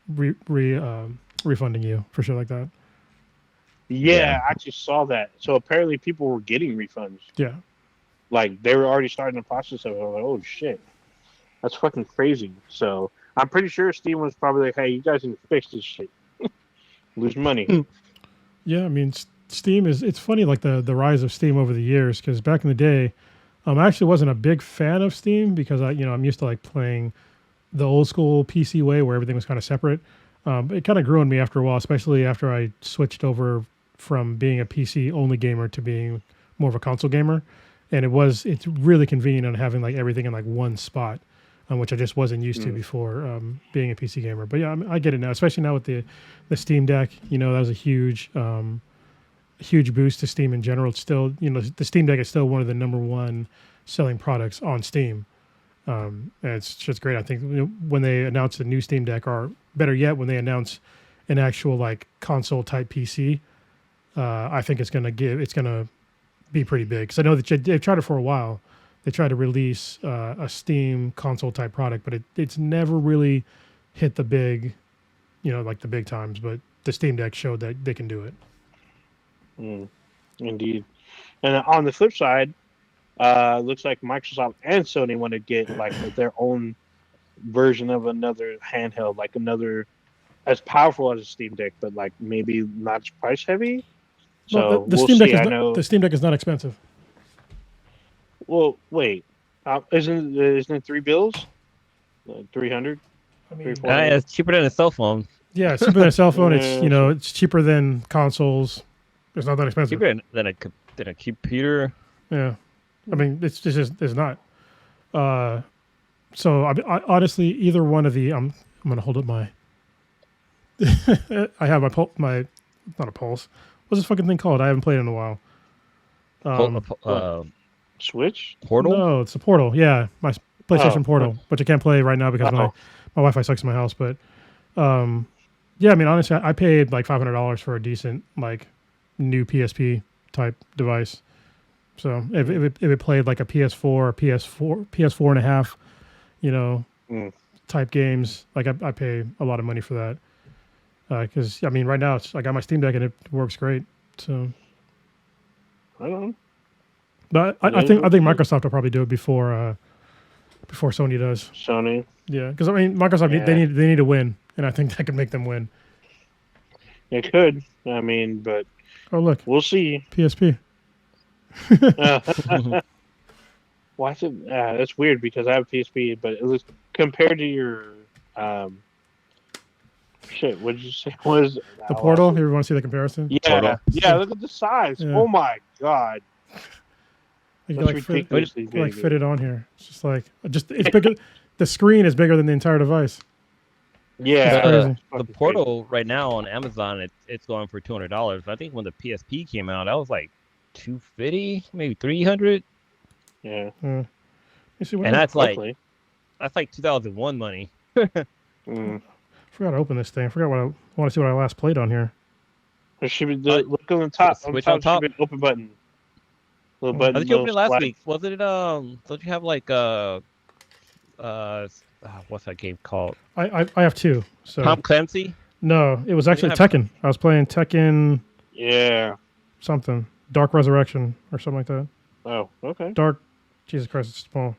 refunding you for shit like that. Yeah, I actually saw that. So apparently, people were getting refunds. Yeah. Like they were already starting the process of it. I was like, oh shit, that's fucking crazy. So I'm pretty sure Steam was probably like, hey, you guys need to fix this shit. Lose money. Yeah, I mean, Steam it's funny, like the rise of Steam over the years, because back in the day, I actually wasn't a big fan of Steam because I'm used to like playing the old school PC way where everything was kind of separate. It kind of grew on me after a while, especially after I switched over from being a PC only gamer to being more of a console gamer. And it's really convenient on having like everything in like one spot, which I just wasn't used to before being a PC gamer. But yeah, I get it now, especially now with the Steam Deck. That was a huge boost to Steam in general. It's still, the Steam Deck is still one of the number one selling products on Steam. And it's just great. I think when they announce the new Steam Deck, or better yet, when they announce an actual like console type PC, I think it's gonna be pretty big, because I know that they've tried it for a while. They tried to release a Steam console type product, but it's never really hit the big, like the big times. But the Steam Deck showed that they can do it. Indeed. And on the flip side, looks like Microsoft and Sony want to get like their own version of another handheld, like another as powerful as a Steam Deck, but like maybe not as price heavy. So Well, the we'll Steam see. Deck I know. the Steam Deck is not expensive. Well, wait, isn't it $3? 300. I mean, it's cheaper than a cell phone. yeah, it's cheaper than a cell phone. It's Yeah. it's cheaper than consoles. It's not that expensive. Cheaper than a computer. Yeah, I mean, it's not. So I honestly, either one of the I'm gonna hold up my. I have my not a pulse. What's this fucking thing called? I haven't played it in a while. Switch? Portal? No, it's a Portal. Yeah, my PlayStation Portal, which I can't play right now because my Wi-Fi sucks in my house. But yeah, I mean, honestly, I paid like $500 for a decent like new PSP type device. So if it played like a PS4 or PS4 and a half, type games, like I pay a lot of money for that. Because I mean, right now I got my Steam Deck and it works great. So I don't know. But I think Microsoft will probably do it before Sony does. Sony. Yeah, because I mean, Microsoft they need to win, and I think that could make them win. It could. I mean, but look, we'll see. PSP. Why is it? That's weird because I have PSP, but it was compared to your shit. What did you say? Was the Portal? You want to see the comparison? Yeah, Portal. Yeah. Look at the size. Yeah. Oh my god. You can fit it on here. It's just it's bigger. The screen is bigger than the entire device. Yeah, the Portal right now on Amazon, it's going for $200. I think when the PSP came out, that was like $250, maybe $300. Yeah. And that's like 2001 money. Forgot to open this thing. I forgot I want to see what I last played on here. There should be look on the top. Switch on top. Should be an open button. Little button. I think you opened it last week. Was it don't you have like what's that game called? I have two. So Tom Clancy? No, it was actually Tekken. I was playing Tekken. Yeah. Something. Dark Resurrection or something like that. Oh, okay. Jesus Christ, it's small.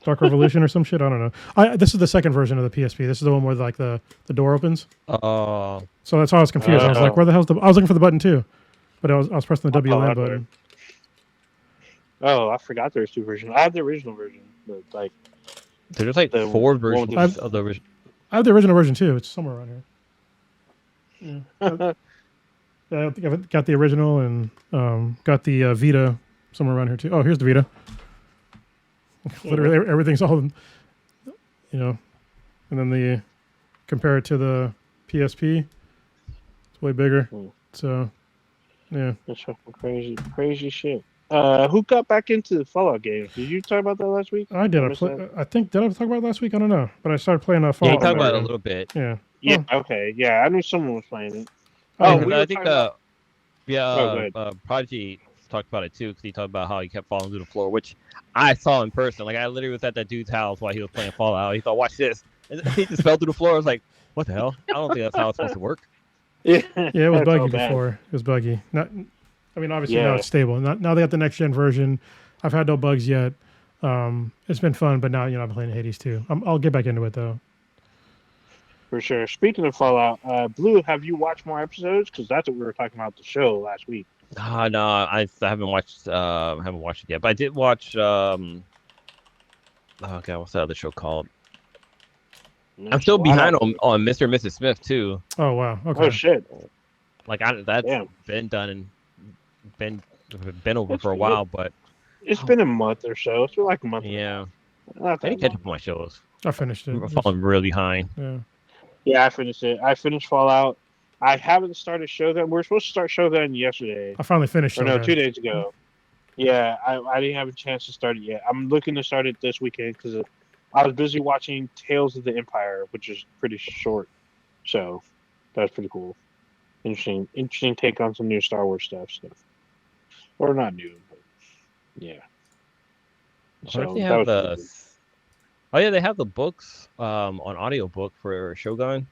Dark Revolution or some shit. I don't know. This is the second version of the PSP. This is the one where like the door opens. Oh. So that's why I was confused. I was like, where the hell's I was looking for the button too, but I was pressing the WLAN button. Oh, I forgot there was two versions. I have the original version, but like there's like four versions of the original. I have the original version too. It's somewhere around here. Yeah. I've got the original and got the Vita somewhere around here too. Oh, here's the Vita. Literally everything's all, and then compare it to the PSP, it's way bigger. So, yeah. That's fucking crazy shit. Who got back into the Fallout game? Did you talk about that last week? I did. I think did I talk about it last week? I don't know, but I started playing Fallout. Yeah, you talked about it a little bit. Yeah. Yeah. Oh. Okay. Yeah, I knew someone was playing it. I think Prodigy talked about it too, because he talked about how he kept falling through the floor, which I saw in person. Like I literally was at that dude's house while he was playing Fallout. He thought, "Watch this," and he just fell through the floor. I was like, "What the hell?" I don't think that's how it's supposed to work. Yeah, it was buggy before. It was buggy. Obviously now it's stable. Now they got the next gen version. I've had no bugs yet. It's been fun, but now I'm playing Hades too. I'll get back into it though. For sure. Speaking of Fallout, Blue, have you watched more episodes? Because that's what we were talking about the show last week. No, I haven't watched. Haven't watched it yet, but I did watch. Oh god, what's that other show called? I'm still behind on Mr. and Mrs. Smith too. Oh wow. Okay. Oh shit. Like that's been done and been over for a while, but it's been a month or so. It's been like a month. Yeah. I didn't catch up on my shows. I finished it. I'm falling really behind. Yeah. Yeah, I finished it. I finished Fallout. I haven't started Shogun. We're supposed to start Shogun yesterday. I finally finished it. No, 2 days ago. Yeah, I didn't have a chance to start it yet. I'm looking to start it this weekend because I was busy watching Tales of the Empire, which is pretty short. So that's pretty cool. Interesting take on some new Star Wars stuff. So. Or not new, but yeah. So they have they have the books on audiobook for Shogun.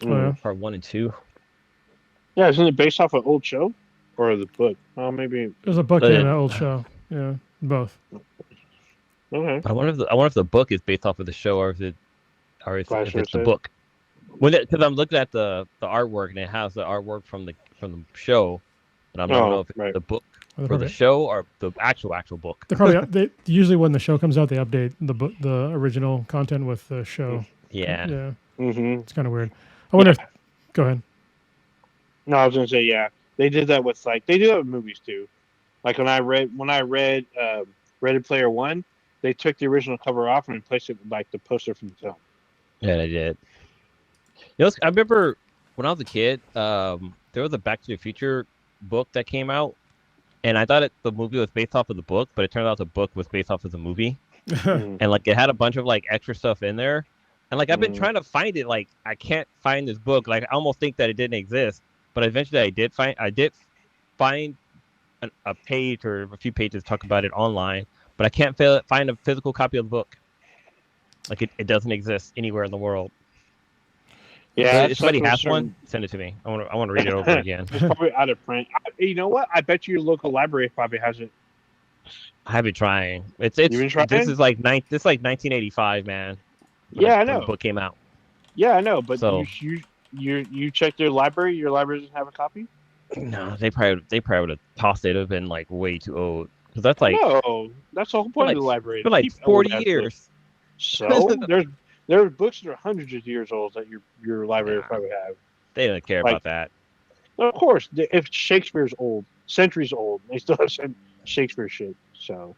Part 1 and 2. Yeah, isn't it based off an old show or the book? Oh, maybe there's a book and an old show. Yeah, both. Okay. I wonder if the book is based off of the show or if it's the book. Because I'm looking at the artwork and it has the artwork from the show, and I don't know if it's the book for the show or the actual book. They usually when the show comes out, they update the original content with the show. Yeah. Yeah. Mm-hmm. It's kind of weird. I wonder if. Go ahead. No, I was gonna say yeah. They did that with they do that with movies too. Like when I read Ready Player One, they took the original cover off and replaced it with like the poster from the film. Yeah, they did. I remember when I was a kid, there was a Back to the Future book that came out, and I thought the movie was based off of the book, but it turned out the book was based off of the movie, and like it had a bunch of like extra stuff in there, and like I've been trying to find it, like I can't find this book. Like I almost think that it didn't exist, but eventually I did find a page or a few pages talk about it online, but I can't find a physical copy of the book. Like it doesn't exist anywhere in the world. Yeah, So if somebody has one, send it to me. I want to read it over again. It's probably out of print. You know what? I bet your local library probably has it. I've been trying. You've been trying? This is like 1985, man. Yeah, I know. The book came out. Yeah, I know. But so, you checked their library. Your library doesn't have a copy. No, they probably would have tossed it. It'd have been like way too old. Because that's like no, that's the whole point of the library. For like 40 years. So there's books that are hundreds of years old that your library probably have. They don't care about that. Of course, if Shakespeare's old, centuries old, they still have Shakespeare shit. So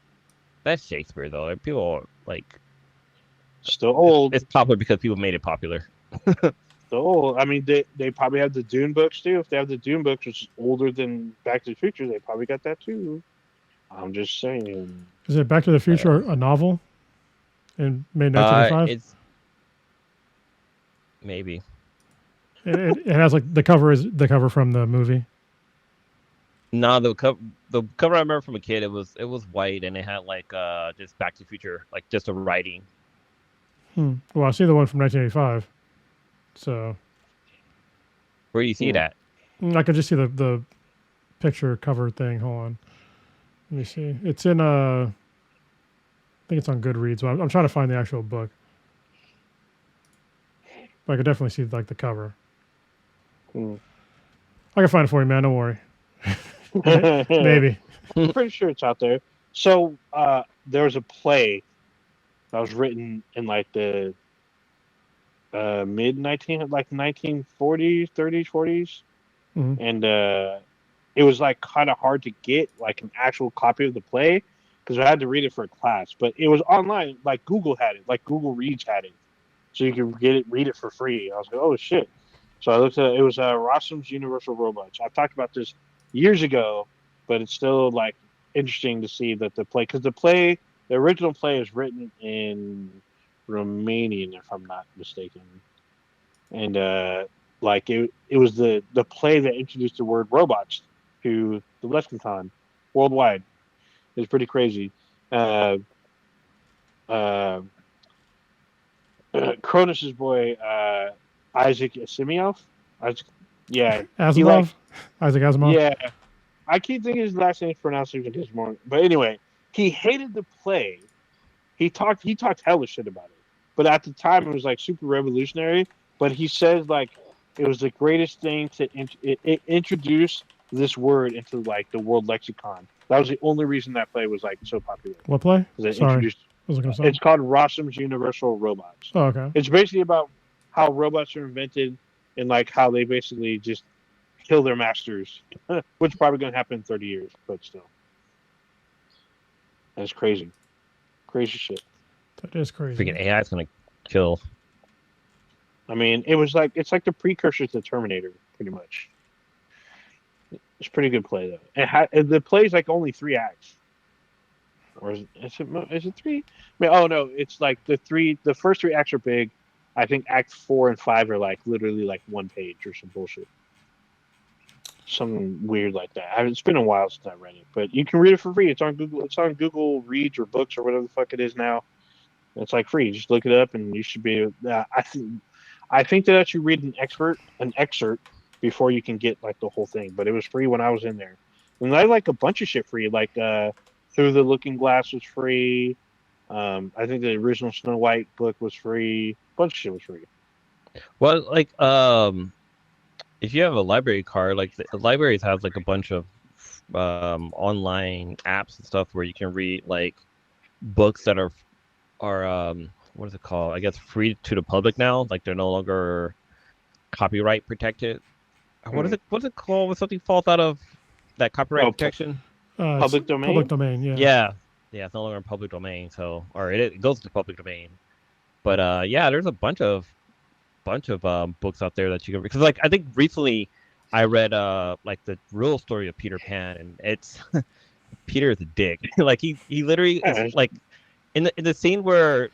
that's Shakespeare though. People are like still old. It's popular because people made it popular. Still old. I mean, they probably have the Dune books too. If they have the Dune books, which is older than Back to the Future, they probably got that too. I'm just saying. Is it Back to the Future a novel? In May 1985? It's maybe. It has like the cover from the movie. No, the cover I remember from a kid. It was white and it had like just Back to the Future, like just a writing. Well, I see the one from 1985. So. Where do you see that? I could just see the picture cover thing. Hold on. Let me see. It's in I think it's on Goodreads. Well, I'm trying to find the actual book. But I could definitely see like the cover. I can find it for you, man. Don't worry. Maybe. I'm pretty sure it's out there. So there was a play that was written in like the mid 1940s, 30s, 40s, and it was like kind of hard to get like an actual copy of the play because I had to read it for a class. But it was online. Like Google had it. Like Google Reads had it, so you could read it for free. I was like, oh shit. So I looked at it. It was Rossum's Universal Robots. I've talked about this years ago, but it's still like interesting to see that the original play is written in Romanian, if I'm not mistaken, and like it was the play that introduced the word robots to the lexicon worldwide. It's pretty crazy. Cronus's boy Isaac Asimov. Isaac Asimov. Yeah, I keep thinking his last name is pronounced like his morning. But anyway, he hated the play. He talked hella shit about it. But at the time, it was like super revolutionary. But he says like it was the greatest thing to introduce this word into like the world lexicon. That was the only reason that play was like so popular. What play? Sorry. It's called Rossum's Universal Robots. Oh, okay. It's basically about how robots are invented and like how they basically just kill their masters, which is probably going to happen in 30 years, but still. That's crazy. Crazy shit. That is crazy. Freaking AI is going to kill. I mean, it's like the precursor to Terminator, pretty much. It's a pretty good play, though. And the play is like only 3 acts. Or is it 3? I mean, oh, no. It's like the first 3 acts are big. I think Act 4 and 5 are like literally like 1 page or some bullshit. Something weird like that. It's been a while since I read it, but you can read it for free. It's on Google. It's on Google Reads or Books or whatever the fuck it is now. It's like free. Just look it up, and you should be. I think that you read an excerpt before you can get like the whole thing. But it was free when I was in there, and I like a bunch of shit free. Like Through the Looking Glass was free. I think the original Snow White book was free. A bunch of shit was free. Well, like if you have a library card, like the libraries have like a bunch of online apps and stuff where you can read like books that are what is it called? I guess free to the public now. Like they're no longer copyright protected. What is it? What's it called? When something falls out of that copyright protection? Public domain. Public domain. Yeah. Yeah. It's no longer in public domain. So, or it goes to public domain. But yeah, there's a bunch of books out there that you can read. Because like I think recently I read like the real story of Peter Pan, and it's Peter is a dick. Like he literally is Yeah. like in the scene where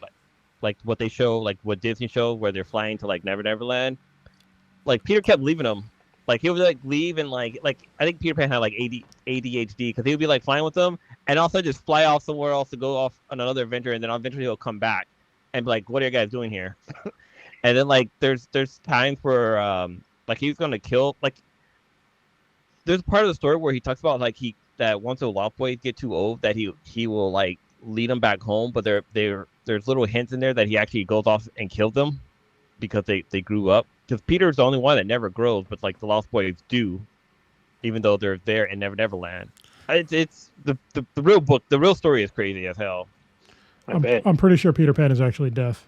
like what they show, like what Disney show where they're flying to like Never Never Land. Like Peter kept leaving him. Like he would like leave and like I think Peter Pan had like ADHD because he would be like flying with them and also just fly off somewhere else to go off on another adventure, and then eventually he'll come back and be like, "What are you guys doing here?" And then like there's times where like he's gonna kill like there's part of the story where he talks about like that once the Lost Boys get too old that he will like lead them back home, but there's little hints in there that he actually goes off and kills them because they grew up. Because Peter's the only one that never grows, but like the Lost Boys do, even though they're there in Never Never Land. It's the real book. The real story is crazy as hell. I bet. I'm pretty sure Peter Pan is actually deaf.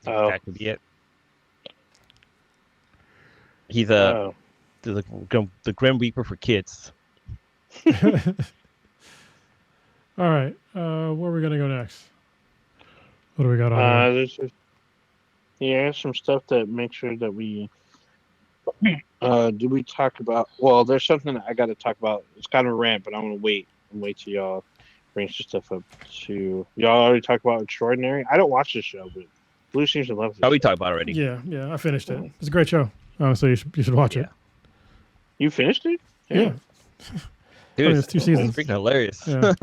Oh. That could be it. He's Oh. the Grim Reaper for kids. All right, where are we gonna go next? What do we got on? There's some stuff that make sure that we. Do we talk about? Well, there's something that I got to talk about. It's kind of a rant, but I'm gonna wait and wait till y'all bring some stuff up. To y'all already talked about Extraordinary. I don't watch this show, but Blue seems to love it. Oh, we talked about it already. Yeah, I finished it. It's a great show. Honestly, you should watch it. You finished it? Yeah. Dude, it's 2 seasons. It's freaking hilarious. Yeah.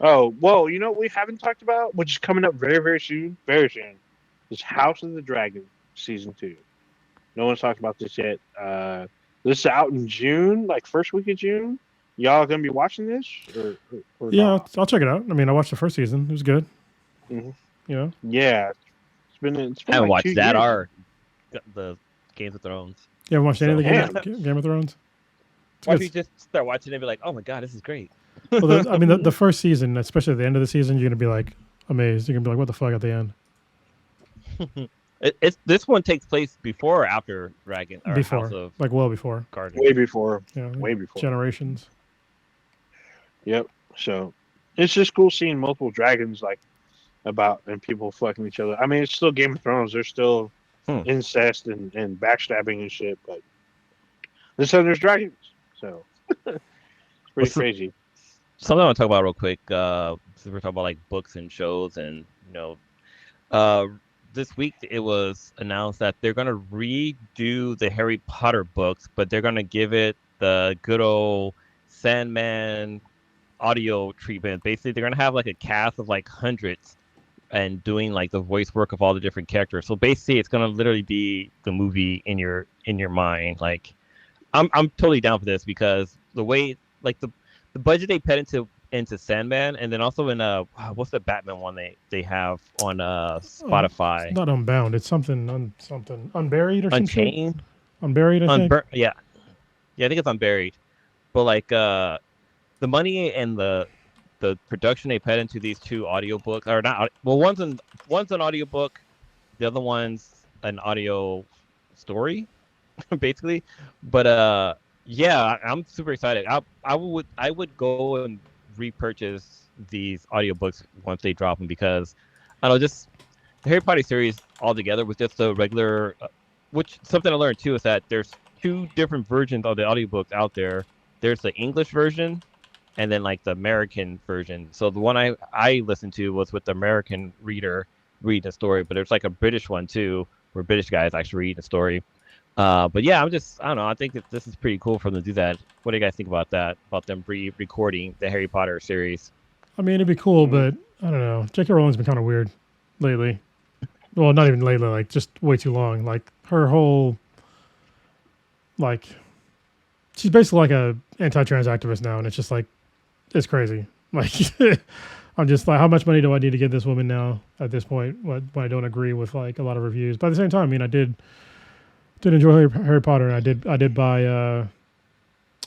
Oh, well, you know what we haven't talked about, which is coming up very, very soon, is House of the Dragon Season 2. No one's talked about this yet. This is out in June, like first week of June. Y'all gonna be watching this? Or Yeah, not? I'll check it out. I mean, I watched the first season. It was good. Mm-hmm. You know? Yeah. It's been I haven't like watched 2 that years. or the Game of Thrones. You haven't watched any of the Yeah. Game of Thrones? It's Why good. do you just start watching it and be like, oh my god, this is great? Well, I mean, the first season, especially at the end of the season, you're gonna be like amazed. You're gonna be like, "What the fuck?" at the end. This one takes place before or after Dragon or Before, House of like well before. Cards. Way before. Yeah, Way before. Generations. Yep. So it's just cool seeing multiple dragons like about and people fucking each other. I mean, it's still Game of Thrones. There's still incest and backstabbing and shit, but this time there's dragons. So it's pretty crazy. Something I want to talk about real quick. We're talking about like books and shows, and this week it was announced that they're gonna redo the Harry Potter books, but they're gonna give it the good old Sandman audio treatment. Basically, they're gonna have like a cast of like hundreds and doing like the voice work of all the different characters. So basically, it's gonna literally be the movie in your mind. Like, I'm totally down for this because the way like the budget they put into Sandman, and then also in what's the Batman one they have on Spotify? It's not Unbound. It's something Unburied or something. Unchained. Unburied, I think. Yeah, I think it's Unburied. But like the money and the production they put into these two audiobooks are not well. One's an audiobook, the other one's an audio story, basically. But yeah, I'm super excited. I would go and repurchase these audiobooks once they drop them because I don't know, just the Harry Potter series altogether with just the regular which something I learned too is that there's two different versions of the audiobooks out there. There's the English version and then like the American version. So the one I listened to was with the American reader reading the story, but there's like a British one too where British guys actually read the story. But yeah, I don't know. I think that this is pretty cool for them to do that. What do you guys think about that? About them re-recording the Harry Potter series? I mean, it'd be cool, but I don't know. J.K. Rowling's been kind of weird lately. Well, not even lately, like just way too long. Like her whole, like, she's basically like a anti-trans activist now, and it's just like, it's crazy. Like, I'm just like, how much money do I need to give this woman now at this point when I don't agree with like a lot of reviews? But at the same time, I mean, I did enjoy Harry Potter, and I did buy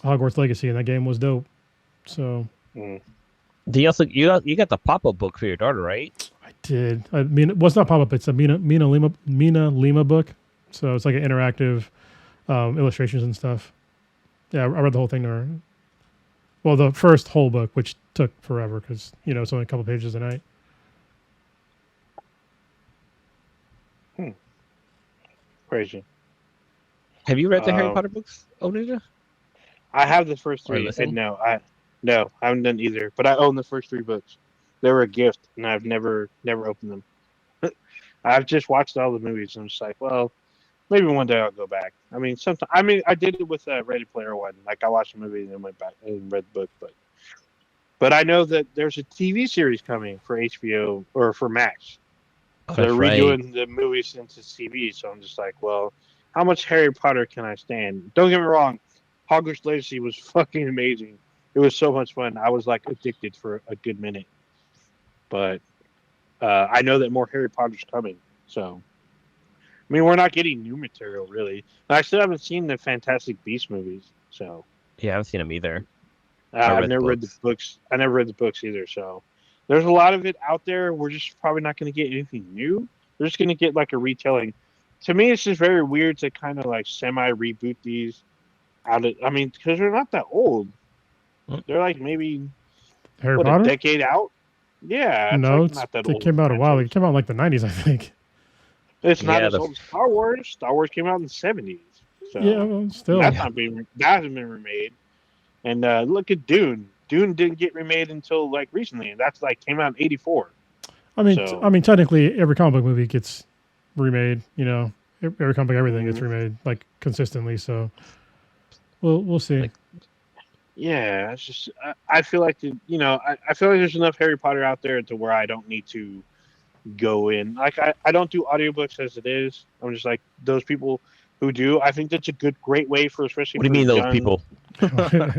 Hogwarts Legacy, and that game was dope. So, Do you got the pop-up book for your daughter, right? I did. I mean, well, it's not pop up. It's a Mina Lima book. So it's like an interactive illustrations and stuff. Yeah, I read the whole thing to her. Well, the first whole book, which took forever because it's only a couple pages a night. Crazy. Have you read the Harry Potter books, Ninja? I have the first Or 3, and listen? no, I haven't done either. But I own the first 3 books. They were a gift, and I've never opened them. I've just watched all the movies, and I'm just like, well, maybe one day I'll go back. I mean, sometimes. I mean, I did it with Ready Player One. Like I watched the movie and then went back and read the book, but I know that there's a TV series coming for HBO or for Max. Oh, They're that's right. redoing the movie since it's TV, so I'm just like, well, how much Harry Potter can I stand? Don't get me wrong, Hogwarts Legacy was fucking amazing. It was so much fun. I was like addicted for a good minute, but I know that more Harry Potter's coming. So, I mean, we're not getting new material really. I still haven't seen the Fantastic Beasts movies, so Yeah, I haven't seen them either. I I've read the never read the books. books. I never read the books either. So, there's a lot of it out there. We're just probably not going to get anything new. We're just going to get like a retelling. To me, it's just very weird to kind of like semi reboot these out of. I mean, because they're not that old. Mm. They're like maybe Harry what, a Potter? decade out. Yeah, it's No, like not that it old of came a out a while. franchise. It came out in like the 90s, I think. It's not Yeah, as old as Star Wars. Star Wars came out in the 70s, Yeah, so well, still. that's yeah, not being that hasn't been remade. And look at Dune. Dune didn't get remade until like recently, and that's like came out in '84. I So mean, technically, every comic book movie gets remade. You know, every comic book, everything gets mm, remade like consistently. So we'll see. like yeah, it's just I feel like I feel like there's enough Harry Potter out there to where I don't need to go in. Like I don't do audiobooks as it is. I'm just like those people who do. I think that's a great way for especially what do you for mean those young people?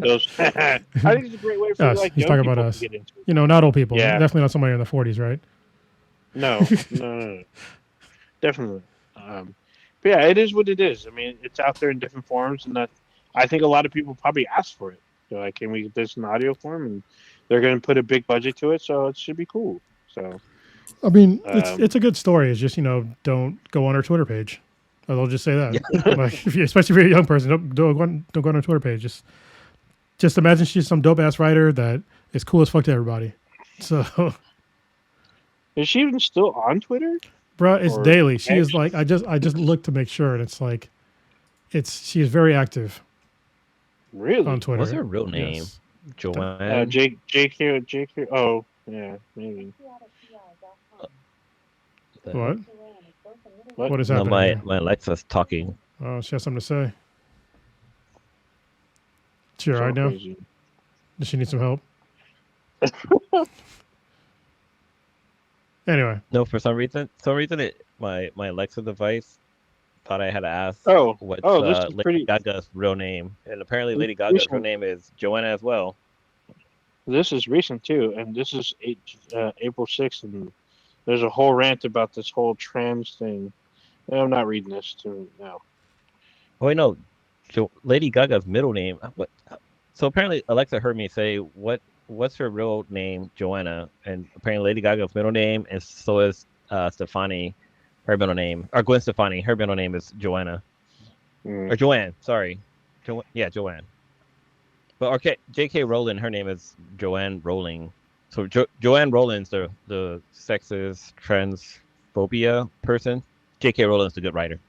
those. I think it's a great way for Us. like He's young talking about people to us. get into it. You know, not old people. Yeah, Definitely not somebody in the 40s, right? no, no. Definitely. But yeah, it is what it is. I mean, it's out there in different forms, and that I think a lot of people probably ask for it. They're like, "Can we get this in audio form?" And they're going to put a big budget to it, so it should be cool. So, I mean, um, it's a good story. It's just don't go on our Twitter page. I'll just say that. Yeah, Like, especially if you're a young person, don't go on our Twitter page. Just imagine she's some dope ass writer that is cool as fuck to everybody. So, is she even still on Twitter bruh, it's or daily. She is X? like I just looked to make sure, and it's like she is very active on Really? what's Twitter. her real name? Yes. Joanne. JK. Oh, yeah, maybe. What? What? What is No, happening here? my Alexa's talking. Oh, she has something to say. She all So right now? crazy. Does she need some help? Anyway, No, for some reason my Alexa device thought I had to ask what's This is Lady pretty. Gaga's real name, and apparently Lady Gaga's real Recent. name is Joanna as well. This is recent too, and this is April 6th, and there's a whole rant about this whole trans thing. I'm not reading this to now. Oh wait, no, Lady Gaga's middle name. What? So apparently Alexa heard me say what's her real name, Joanna, and apparently Lady Gaga's middle name, and so is Stefani, her middle name, or Gwen Stefani, her middle name is Joanna or Mm. Joanne. Sorry, yeah, Joanne. But okay, J.K. Rowling, her name is Joanne Rowling. So Joanne Rowling's the sexist transphobia person. J.K. Rowling's the good writer.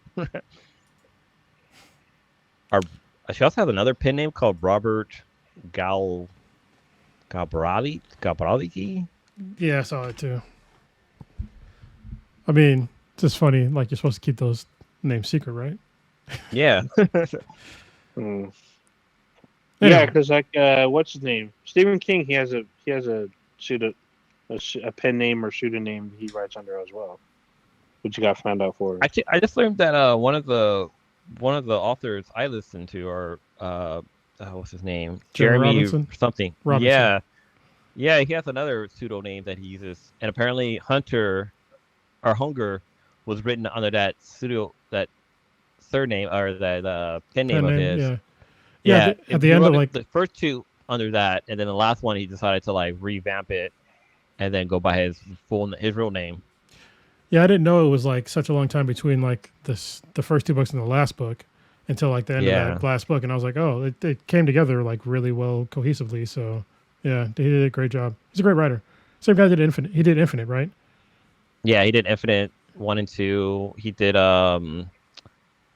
Our She also has another pen name called Robert Gabrali. yeah, I saw it too. I mean, it's just funny. Like, you're supposed to keep those names secret, right? Yeah. Mm. Yeah, Anyway, because like what's his name? Stephen King. He has a a pen name or pseudonym he writes under as well, which you got found out for. Actually, I just learned that one of the authors I listen to are what's his name? Jeremy Jeremy Robinson? something. Robinson. Yeah, he has another pseudo name that he uses, and apparently Hunter or Hunger was written under that third name or that pen name of his. Yeah. Yeah, At the he end wrote of like, the first two under that, and then the last one he decided to like revamp it and then go by his real name. yeah, I didn't know it was like such a long time between like the first two books and the last book until like the end of that last book, and I was like, oh, it came together like really well cohesively. So yeah, he did a great job. He's a great writer. Same guy did Infinite. He did Infinite, right? Yeah, he did Infinite 1 and 2. He did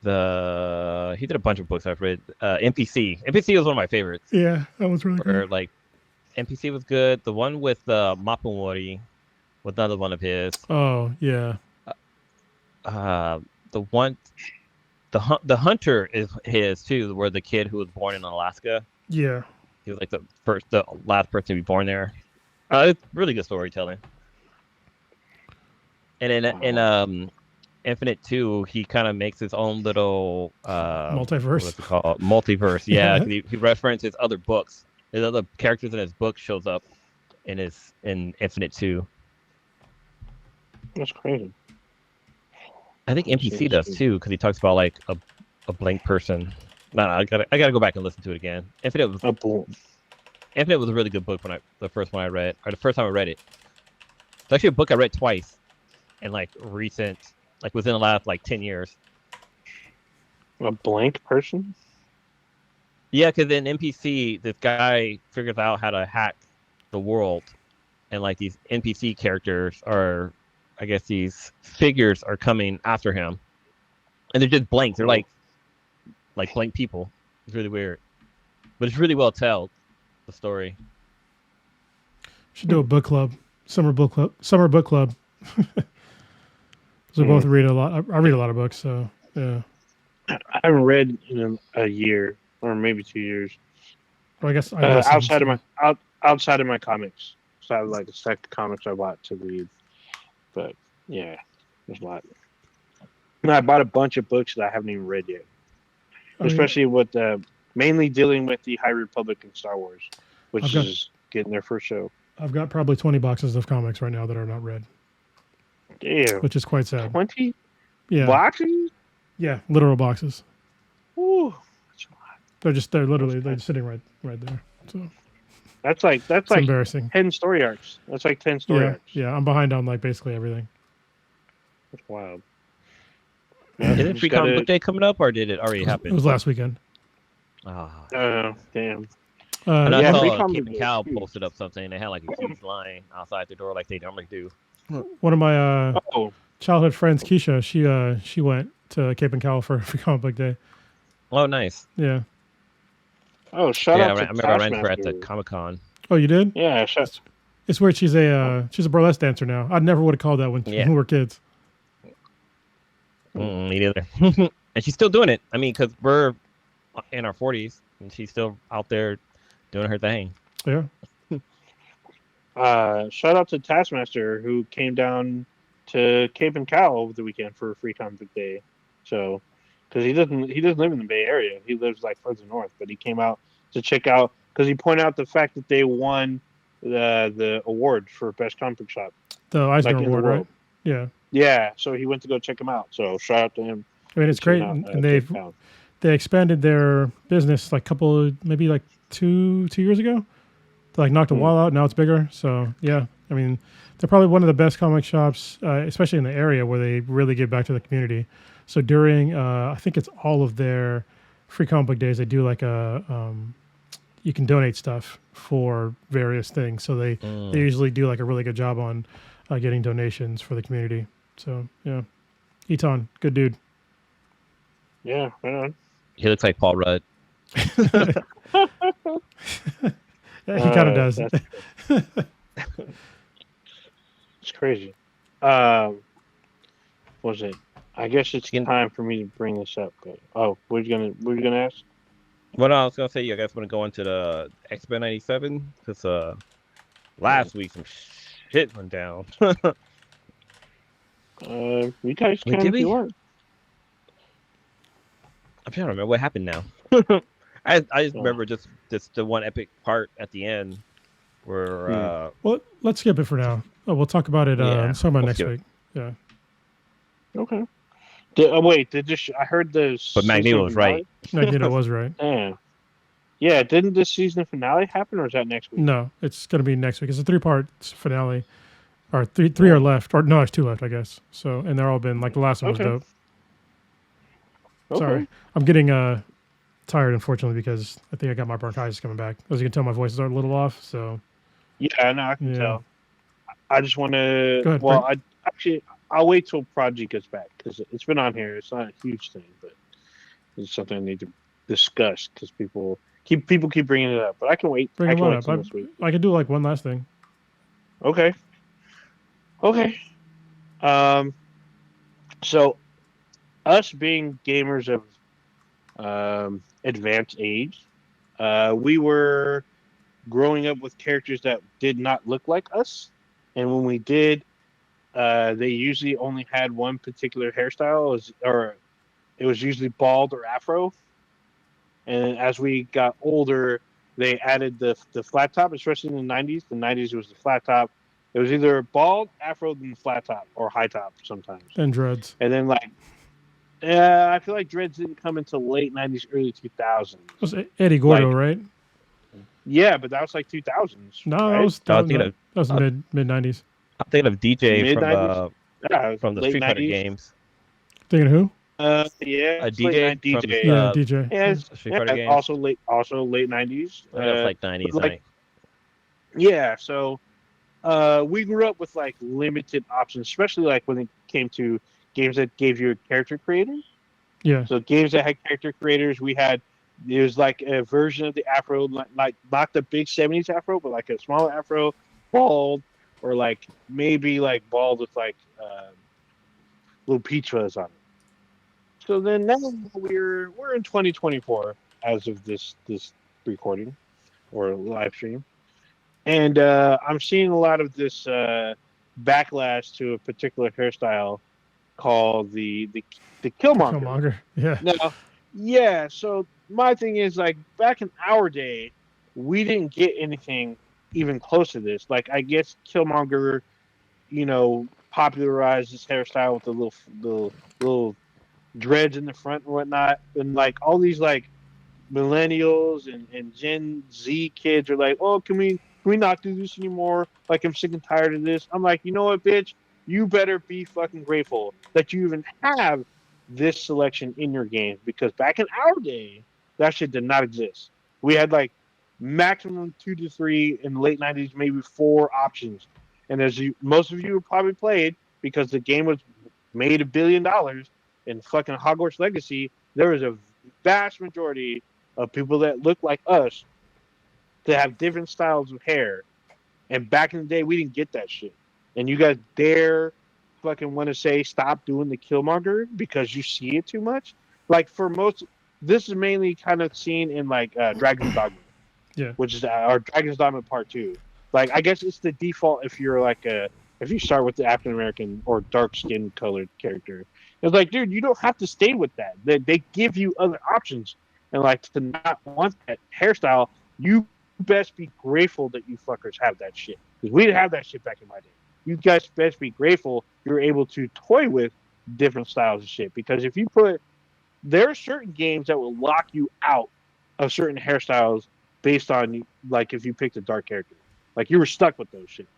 He did a bunch of books I've read. NPC. NPC was one of my favorites. Yeah, that was really good. Like NPC was good. The one with Mapamori was another one of his. Oh yeah. The one, the Hunter is his too. Where the kid who was born in Alaska. Yeah. He was like the last person to be born there. It's really good storytelling. And in Infinite 2, he kind of makes his own little multiverse. What's it called? Multiverse. Yeah, he references other books. His other characters in his book shows up in Infinite 2. That's crazy. I think NPC does too, because he talks about like a blank person. No, I gotta go back and listen to it again. Infinite was a really good book the first time I read it. It's actually a book I read twice, in like recent, like within the last like 10 years. A blank person? Yeah, because in NPC, this guy figures out how to hack the world, and like these NPC characters are, I guess these figures are coming after him, and they're just blanks. They're like blank people. It's really weird, but it's really well told, the story. Should do a book club, summer book club. We both read a lot. I read a lot of books, so yeah. I haven't read in a year or maybe 2 years. Well, I guess outside of my comics. So I have like a stack of comics I bought to read. But yeah, there's a lot. And I bought a bunch of books that I haven't even read yet. Especially with mainly dealing with the High Republic and Star Wars, which is getting their first show. I've got probably 20 boxes of comics right now that are not read. Damn. Which is quite sad. 20? Yeah. Boxes? Yeah, literal boxes. Ooh. They're just sitting right there. So that's like embarrassing. 10 story arcs. That's like 10 story arcs. Yeah, I'm behind on like basically everything. That's wild. Isn't Free Comic Book Day coming up, or did it already happen? It was last weekend. Oh, damn. I saw Cape and Cal posted up something. They had like a huge line outside the door, like they normally do. One of my childhood friends, Keisha, she went to Cape and Cal for Free Comic Book Day. Oh, nice. Yeah. Oh, shout out to I remember I ran her at the Comic-Con. Oh, you did? Yeah, it's weird. She's a burlesque dancer now. I never would have called that when we were kids. Me neither. And she's still doing it. I mean, because we're in our 40s, and she's still out there doing her thing. Yeah. Shout out to Taskmaster, who came down to Cape and Cal over the weekend for Free Comic Book Day. So, because he doesn't live in the Bay Area, he lives like further north. But he came out to check out because he pointed out the fact that they won the award for best comic book shop. The Eisner Award, right? Yeah. Yeah. So he went to go check him out. So shout out to him. I mean, it's great, and they expanded their business like maybe like two years ago. They like knocked a wall out. Now it's bigger. So yeah, I mean, they're probably one of the best comic shops, especially in the area where they really give back to the community. So during, I think it's all of their Free Comic Book Days, they do like you can donate stuff for various things. So they usually do like a really good job on getting donations for the community. So yeah, Eton, good dude. Yeah, right on. He looks like Paul Rudd. Yeah, he kind of does. It's crazy. What was it? I guess it's time for me to bring this up. But, what were you gonna ask? Well, no, I was gonna say you guys want to go into the Expo 97 because last week some shit went down. You guys can if you want. I'm trying to remember what happened now. I just remember just the one epic part at the end where. Well, let's skip it for now. We'll talk about it. Talk about next week. Yeah. Okay. I heard this. But Magneto was right. Magneto was right. Yeah. Yeah. Didn't this season finale happen, or is that next week? No, it's going to be next week. It's a 3-part finale, or three are left, or no, there's 2 left, I guess. So, and they're all been like the last one was dope. Okay. Sorry, I'm getting tired, unfortunately, because I think I got my bronchitis coming back. As you can tell, my voice is a little off. So. Yeah, no, I can tell. I just want to. Go ahead. Well, I'll wait till Prodigy gets back because it's been on here. It's not a huge thing, but It's something I need to discuss because people keep bringing it up. But I can wait. Bring I them can on wait up. till next week. I could do like one last thing. Okay. Okay. Um. So us being gamers of advanced age, we were growing up with characters that did not look like us, and when we did, they usually only had one particular hairstyle, or it was usually bald or afro. And as we got older, they added the flat top, especially in the '90s. The '90s was the flat top. It was either bald, afro, then flat top, or high top sometimes. And dreads. And then I feel like dreads didn't come until late '90s, early 2000s. It was Eddie Gordo, Like, right? yeah, but that was like 2000s, No, right? I was thinking of that was I was mid '90s. thinking of DJ Mid '90s. Yeah, from the late Street Fighter '90s. games. Thinking of who? Yeah, A it's late DJ '90s. from the DJ. Yeah, DJ. Yeah, Street Fighter games. also late '90s. I think it was like But 90s, like, right? yeah, so we grew up with like limited options, especially like when it came to games that gave you a character creator. Yeah. So games that had character creators, it was like a version of the afro, like not the big '70s afro, but like a smaller afro, bald, or like maybe like bald with like little peach fuzz on it. So then now we're in 2024 as of this recording or live stream, and I'm seeing a lot of this backlash to a particular hairstyle called the Killmonger. Killmonger. Yeah. Now, yeah. So my thing is like back in our day, we didn't get anything even close to this. Like I guess Killmonger, popularized this hairstyle with the little dreads in the front and whatnot, and like all these like millennials and Gen Z kids are like, oh, can we not do this anymore? Like I'm sick and tired of this. I'm like, you know what, bitch? You better be fucking grateful that you even have this selection in your game because back in our day, that shit did not exist. We had like maximum 2 to 3 in the late '90s, maybe 4 options. And most of you have probably played because the game was made $1 billion in fucking Hogwarts Legacy. There was a vast majority of people that look like us that have different styles of hair. And back in the day, we didn't get that shit. And you guys dare fucking want to say stop doing the Killmonger because you see it too much? Like for most, this is mainly kind of seen in like Dragon's Dogma, Yeah. which is our Dragon's Dogma Part 2. Like I guess it's the default if you're like if you start with the African American or dark skin colored character. It's like, dude, you don't have to stay with that. They give you other options, and like to not want that hairstyle, you best be grateful that you fuckers have that shit because we didn't have that shit back in my day. You guys best be grateful you're able to toy with different styles of shit because if you there are certain games that will lock you out of certain hairstyles based on like if you picked a dark character, like you were stuck with those shit.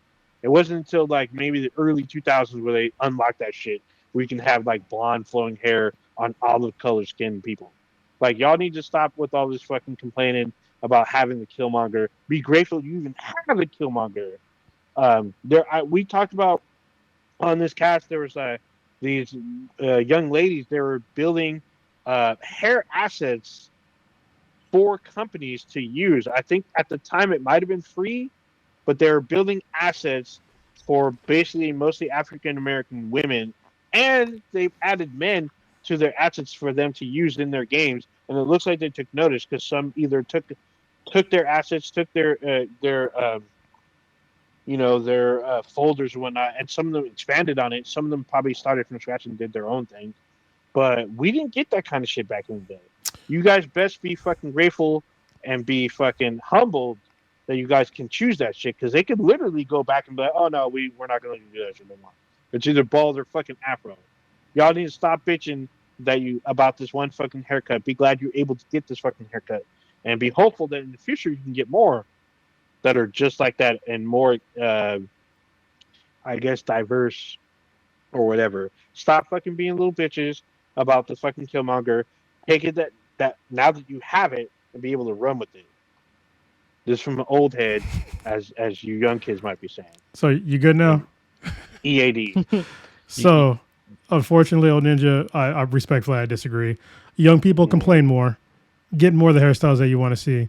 It wasn't until like maybe the early 2000s where they unlocked that shit where you can have like blonde flowing hair on olive colored skinned people. Like y'all need to stop with all this fucking complaining about having the Killmonger. Be grateful you even have a Killmonger. We talked about on this cast. There was these young ladies. They were building hair assets for companies to use. I think at the time it might have been free, but they're building assets for basically mostly African American women, and they've added men to their assets for them to use in their games. And it looks like they took notice because some either took their assets, took their folders and whatnot, and some of them expanded on it. Some of them probably started from scratch and did their own thing. But we didn't get that kind of shit back in the day. You guys best be fucking grateful and be fucking humbled that you guys can choose that shit because they could literally go back and be like, oh no, we're not going to do that shit no more. It's either bald or fucking afro. Y'all need to stop bitching about this one fucking haircut. Be glad you're able to get this fucking haircut and be hopeful that in the future you can get more that are just like that and more, I guess, diverse or whatever. Stop fucking being little bitches about the fucking Killmonger. Take it that now that you have it and be able to run with it. This from an old head, as you young kids might be saying. So you good now? EAD. So unfortunately, old Ninja, I respectfully I disagree. Young people complain more, get more of the hairstyles that you want to see.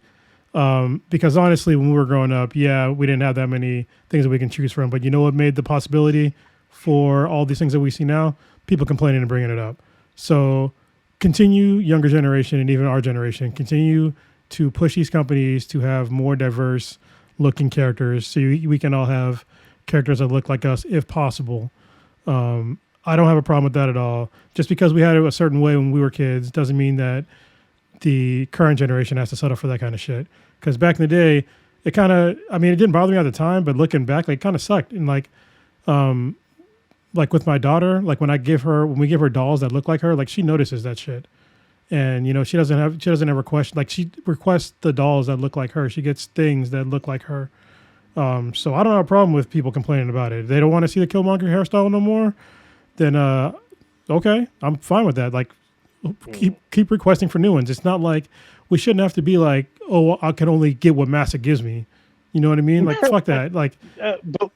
Because honestly, when we were growing up, yeah, we didn't have that many things that we can choose from. But you know what made the possibility for all these things that we see now? People complaining and bringing it up. So continue, younger generation and even our generation, continue to push these companies to have more diverse looking characters so we can all have characters that look like us if possible. I don't have a problem with that at all. Just because we had it a certain way when we were kids doesn't mean that the current generation has to settle for that kind of shit. Because back in the day, it kind of, I mean, it didn't bother me at the time, but looking back, like, it kind of sucked. And like with my daughter, like when we give her dolls that look like her, like she notices that shit. And, you know, she doesn't ever question, like she requests the dolls that look like her. She gets things that look like her. So I don't have a problem with people complaining about it. If they don't want to see the Killmonger hairstyle no more, then, okay, I'm fine with that. Like, keep requesting for new ones. It's not like we shouldn't have to be like, oh, I can only get what Massa gives me. You know what I mean? Like, fuck that. Like, go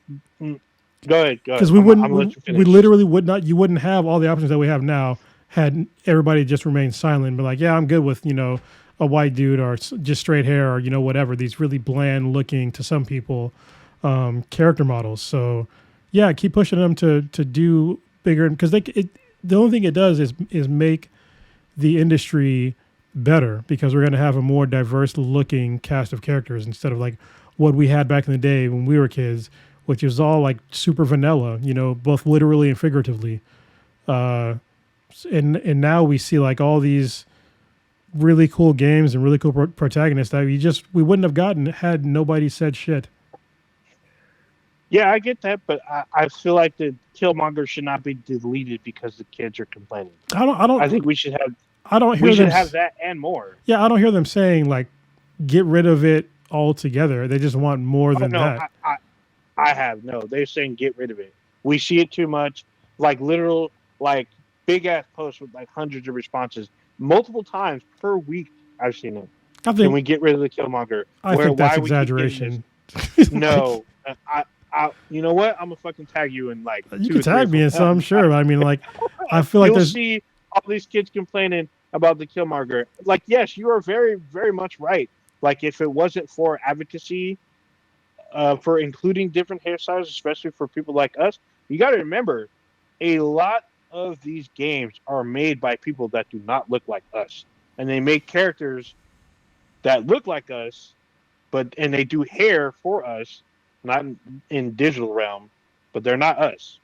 ahead. Because we literally would not. You wouldn't have all the options that we have now had everybody just remained silent. But like, yeah, I'm good with, you know, a white dude or just straight hair or, you know, whatever. These really bland looking to some people character models. So yeah, keep pushing them to do bigger, because the only thing it does is make the industry better, because we're going to have a more diverse looking cast of characters instead of like what we had back in the day when we were kids, which is all like super vanilla, you know, both literally and figuratively. And now we see like all these really cool games and really cool protagonists that we wouldn't have gotten had nobody said shit. Yeah, I get that, but I feel like the Killmonger should not be deleted because the kids are complaining. I think we should have. We should have that and more. Yeah, I don't hear them saying like get rid of it altogether. They just want more than that. I have no. They're saying get rid of it. We see it too much. Like literal, like big ass posts with like hundreds of responses multiple times per week. I've seen it. Can we get rid of the Killmonger? I think that's exaggeration. No, you know what? I'm gonna fucking tag you in like. You can tag me in some, sure. But I mean, like, I feel like you'll see all these kids complaining about the Killmonger. Like, yes, you are very, very much right. Like, if it wasn't for advocacy, for including different hairstyles, especially for people like us, you got to remember, a lot of these games are made by people that do not look like us, and they make characters that look like us, and they do hair for us. Not in digital realm, but they're not us.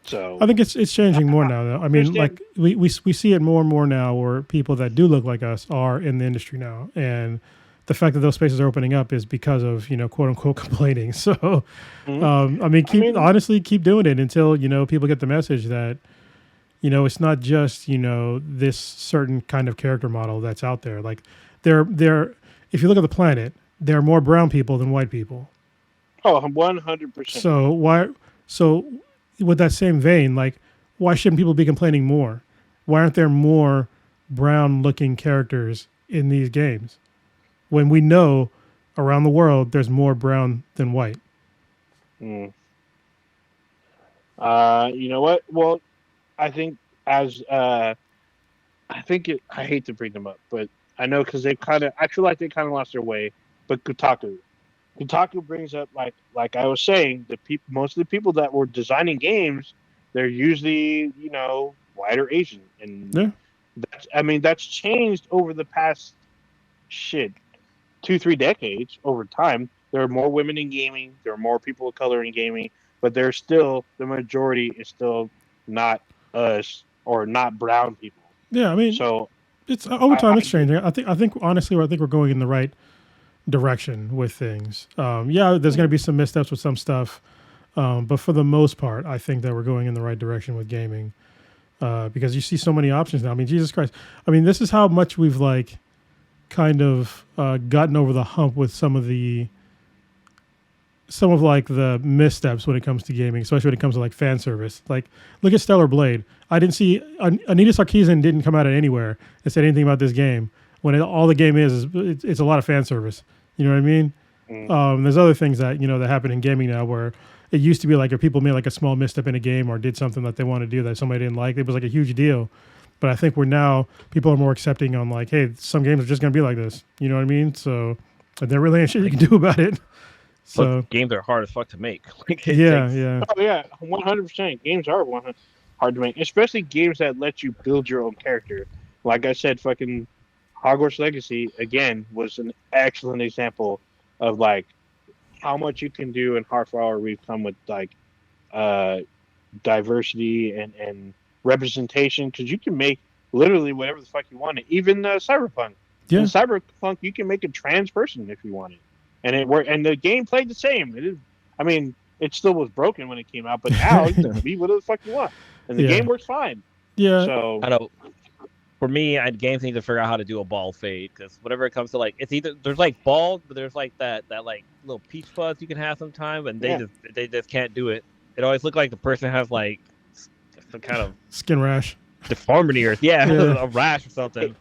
So I think it's changing more now, though. I mean, like we see it more and more now, where people that do look like us are in the industry now, and the fact that those spaces are opening up is because of, you know, quote unquote complaining. So, honestly, keep doing it until, you know, people get the message that, you know, it's not just, you know, this certain kind of character model that's out there. Like if you look at the planet, there are more brown people than white people. Oh, 100%. So with that same vein, like, why shouldn't people be complaining more? Why aren't there more brown-looking characters in these games when we know around the world there's more brown than white? You know what? Well, I think I hate to bring them up, but I know because I feel like they kind of lost their way. But Kotaku brings up, like I was saying, most of the people that were designing games, they're usually, you know, white or Asian, and that's changed over the past 2-3 decades. Over time, there are more women in gaming, there are more people of color in gaming, but there's still the majority is still not us or not brown people. Yeah, I mean, so it's over time it's changing. I think honestly, I think we're going in the right direction with things. There's going to be some missteps with some stuff, but for the most part, I think that we're going in the right direction with gaming, because you see so many options now. I mean, Jesus Christ! I mean, this is how much we've like kind of gotten over the hump with some of the missteps when it comes to gaming, especially when it comes to like fan service. Like, look at Stellar Blade. I didn't see Anita Sarkeesian didn't come out of anywhere and said anything about this game, when all the game is it's a lot of fan service. You know what I mean? There's other things that, you know, that happen in gaming now where it used to be like if people made like a small misstep in a game or did something that they wanted to do that somebody didn't like, it was like a huge deal. But I think people are more accepting on like, hey, some games are just going to be like this. You know what I mean? So there really ain't shit you can do about it. So games are hard as fuck to make. Yeah. Oh yeah, 100%. Games are hard to make, especially games that let you build your own character. Like I said, fucking Hogwarts Legacy again was an excellent example of like how much you can do. And Heart for Hour we've come with like diversity and representation, because you can make literally whatever the fuck you want. Even Cyberpunk. Yeah. In Cyberpunk, you can make a trans person if you wanted, and it worked. And the game played the same. It still was broken when it came out, but now you can be whatever the fuck you want, and the game works fine. Yeah. So I know. For me, games need to figure out how to do a ball fade, because whenever it comes to like, it's either there's like balls, but there's like that like little peach fuzz you can have sometimes, and they just can't do it. It always looks like the person has like some kind of skin rash, deformity, or a rash or something.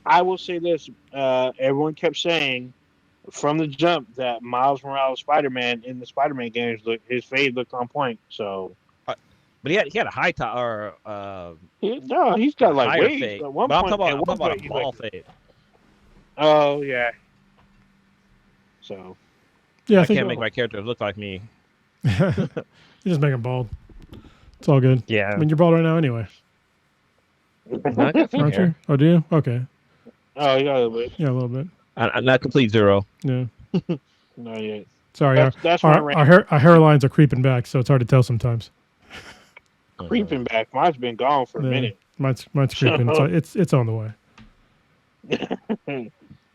I will say this: everyone kept saying from the jump that Miles Morales Spider-Man in the Spider-Man games, his fade looked on point. So. But he had a high top or he's got like waves. Fade. At one but point, I'm talking about a ball fade. Oh yeah. So. Yeah, I can't make my character look like me. You just make him bald. It's all good. Yeah. I mean, you're bald right now anyway. Aren't you? Oh, do you? Okay. Oh, you got a little bit. Yeah, a little bit. I'm not complete zero. Yeah. Not yet. Sorry, our hairlines are creeping back, so it's hard to tell sometimes. Creeping back. Mine's been gone for a minute. Mine's creeping. It's on the way.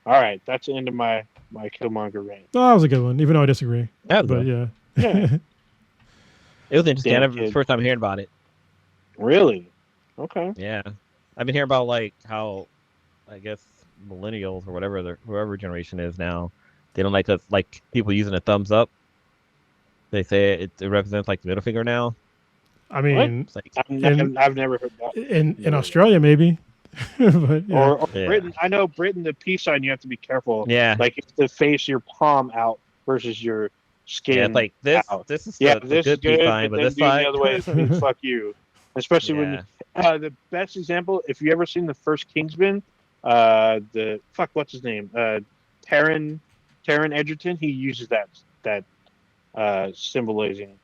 All right, that's the end of my Killmonger rant. Oh, that was a good one, even though I disagree. But yeah. Yeah. It was interesting. It was the first time hearing about it. Really? Okay. Yeah, I've been hearing about like how, I guess millennials or whoever generation is now, they don't like us, like people using a thumbs up. They say it represents like the middle finger now. I mean, like, I've never heard that. In Australia, maybe. But, yeah. Or Britain. I know Britain, the peace sign, you have to be careful. Yeah. Like you have to face your palm out versus your skin. Yeah, like this. Out. This is this good is good, peace sign, but this side. The other way is fuck you. Especially when the best example, if you ever seen the first Kingsman, what's his name? Taron Egerton. He uses that symbolizing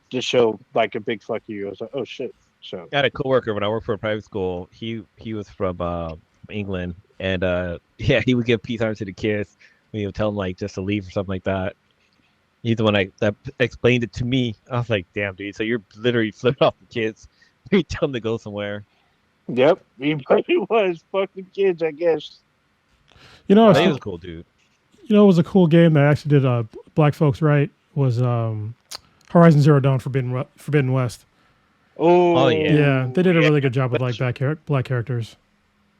to show like a big fuck you. I was like, oh shit. So I had a coworker when I worked for a private school. He was from England, and he would give peace signs to the kids when he would tell them like just to leave or something like that. He's the one that explained it to me. I was like, damn, dude. So you're literally flipping off the kids. You tell them to go somewhere. Yep, he was. Fuck the kids, I guess. You know, he was a cool dude. You know, it was a cool game that actually did black folks right. Was Horizon Zero Dawn Forbidden West. Oh yeah. Yeah, they did a really good job with like black characters.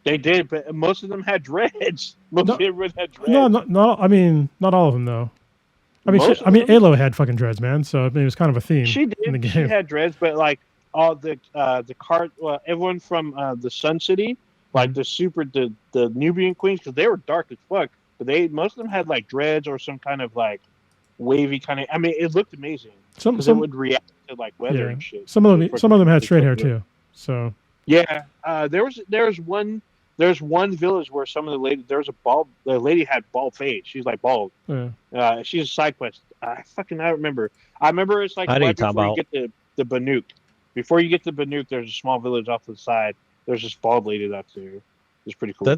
They did, but most of them had dreads. Most of them had dreads. No. I mean, not all of them though. I mean, Aloy had fucking dreads, man. So I mean, it was kind of a theme. She did. In the game. She had dreads, but like all the everyone from the Sun City, like the Nubian queens, because they were dark as fuck. But most of them had like dreads or some kind of like wavy kind of. I mean, it looked amazing. Some would react to like weather and shit. Some of them had straight hair too. So yeah, there's one village where some of the lady the lady had bald fade. She's like bald. Yeah. She's a side quest. I remember. I remember it's like right before you get the Banuk. Before you get to Banuk, there's a small village off to the side. There's this bald lady that's there. It's pretty cool.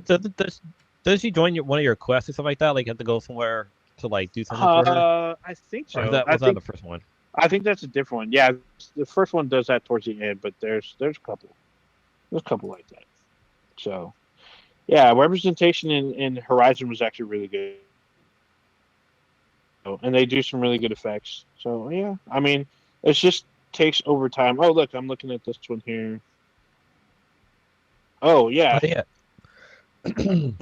Does she join one of your quests or something like that? Like you have to go somewhere to like do something for her? I think so. Was that the first one? I think that's a different one. Yeah, the first one does that towards the end, but there's a couple. There's a couple like that. So, yeah, representation in Horizon was actually really good. And they do some really good effects. So, yeah, I mean, it just takes over time. Oh, look, I'm looking at this one here. Oh, yeah. Weren't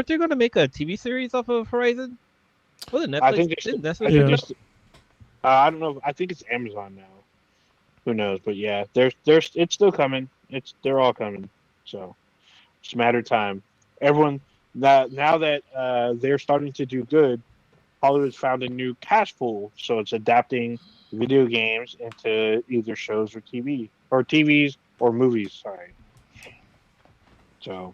they going to make a TV series off of Horizon? Was it Netflix? I think I don't know. I think it's Amazon now. Who knows? But yeah, it's still coming. They're all coming. So it's a matter of time. Everyone now that they're starting to do good, Hollywood's found a new cash pool, so it's adapting video games into either shows or TVs or movies. Sorry. So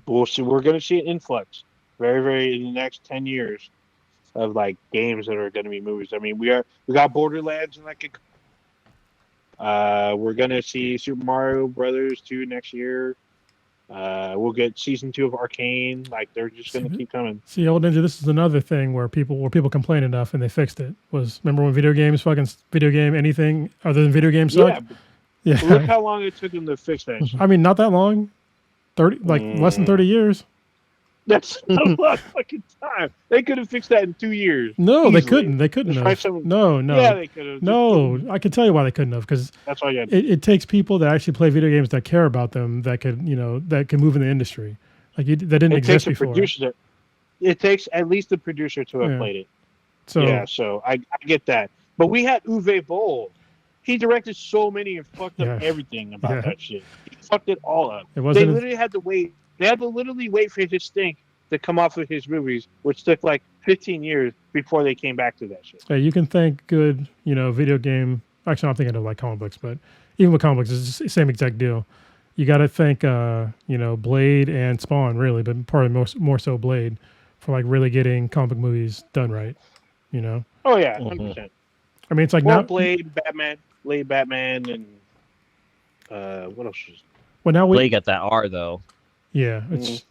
we'll see. We're going to see an influx, very, very in the next 10 years of like games that are going to be movies. I mean, we got Borderlands and like we're going to see Super Mario Brothers 2 next year. We'll get season 2 of Arcane. Like they're just going to keep coming. See, old Ninja, this is another thing where people complained enough and they fixed it. Remember when video game anything other than video games suck? Yeah. Look how long it took them to fix that shit. I mean, not that long. Less than 30 years. That's a lot of fucking time. They could have fixed that in 2 years. No, easily. they couldn't. They couldn't have. No. Yeah, they could have. No, I can tell you why they couldn't have, because that's why it takes people that actually play video games that care about them that could move in the industry. Like that didn't exist before. It takes at least the producer to have played it. So I get that. But we had Uwe Boll. He directed so many and fucked up everything about that shit. He fucked it all up. They literally had to wait. They had to literally wait for his stink to come off of his movies, which took like 15 years before they came back to that shit. Hey, you can thank good, video game. Actually, I'm thinking of like comic books, but even with comic books, it's the same exact deal. You got to thank, Blade and Spawn, really, but probably more so Blade, for like really getting comic book movies done right. Oh yeah, 100%. I mean, it's like Blade, Batman, and what else? Blade got that R though. Yeah, it's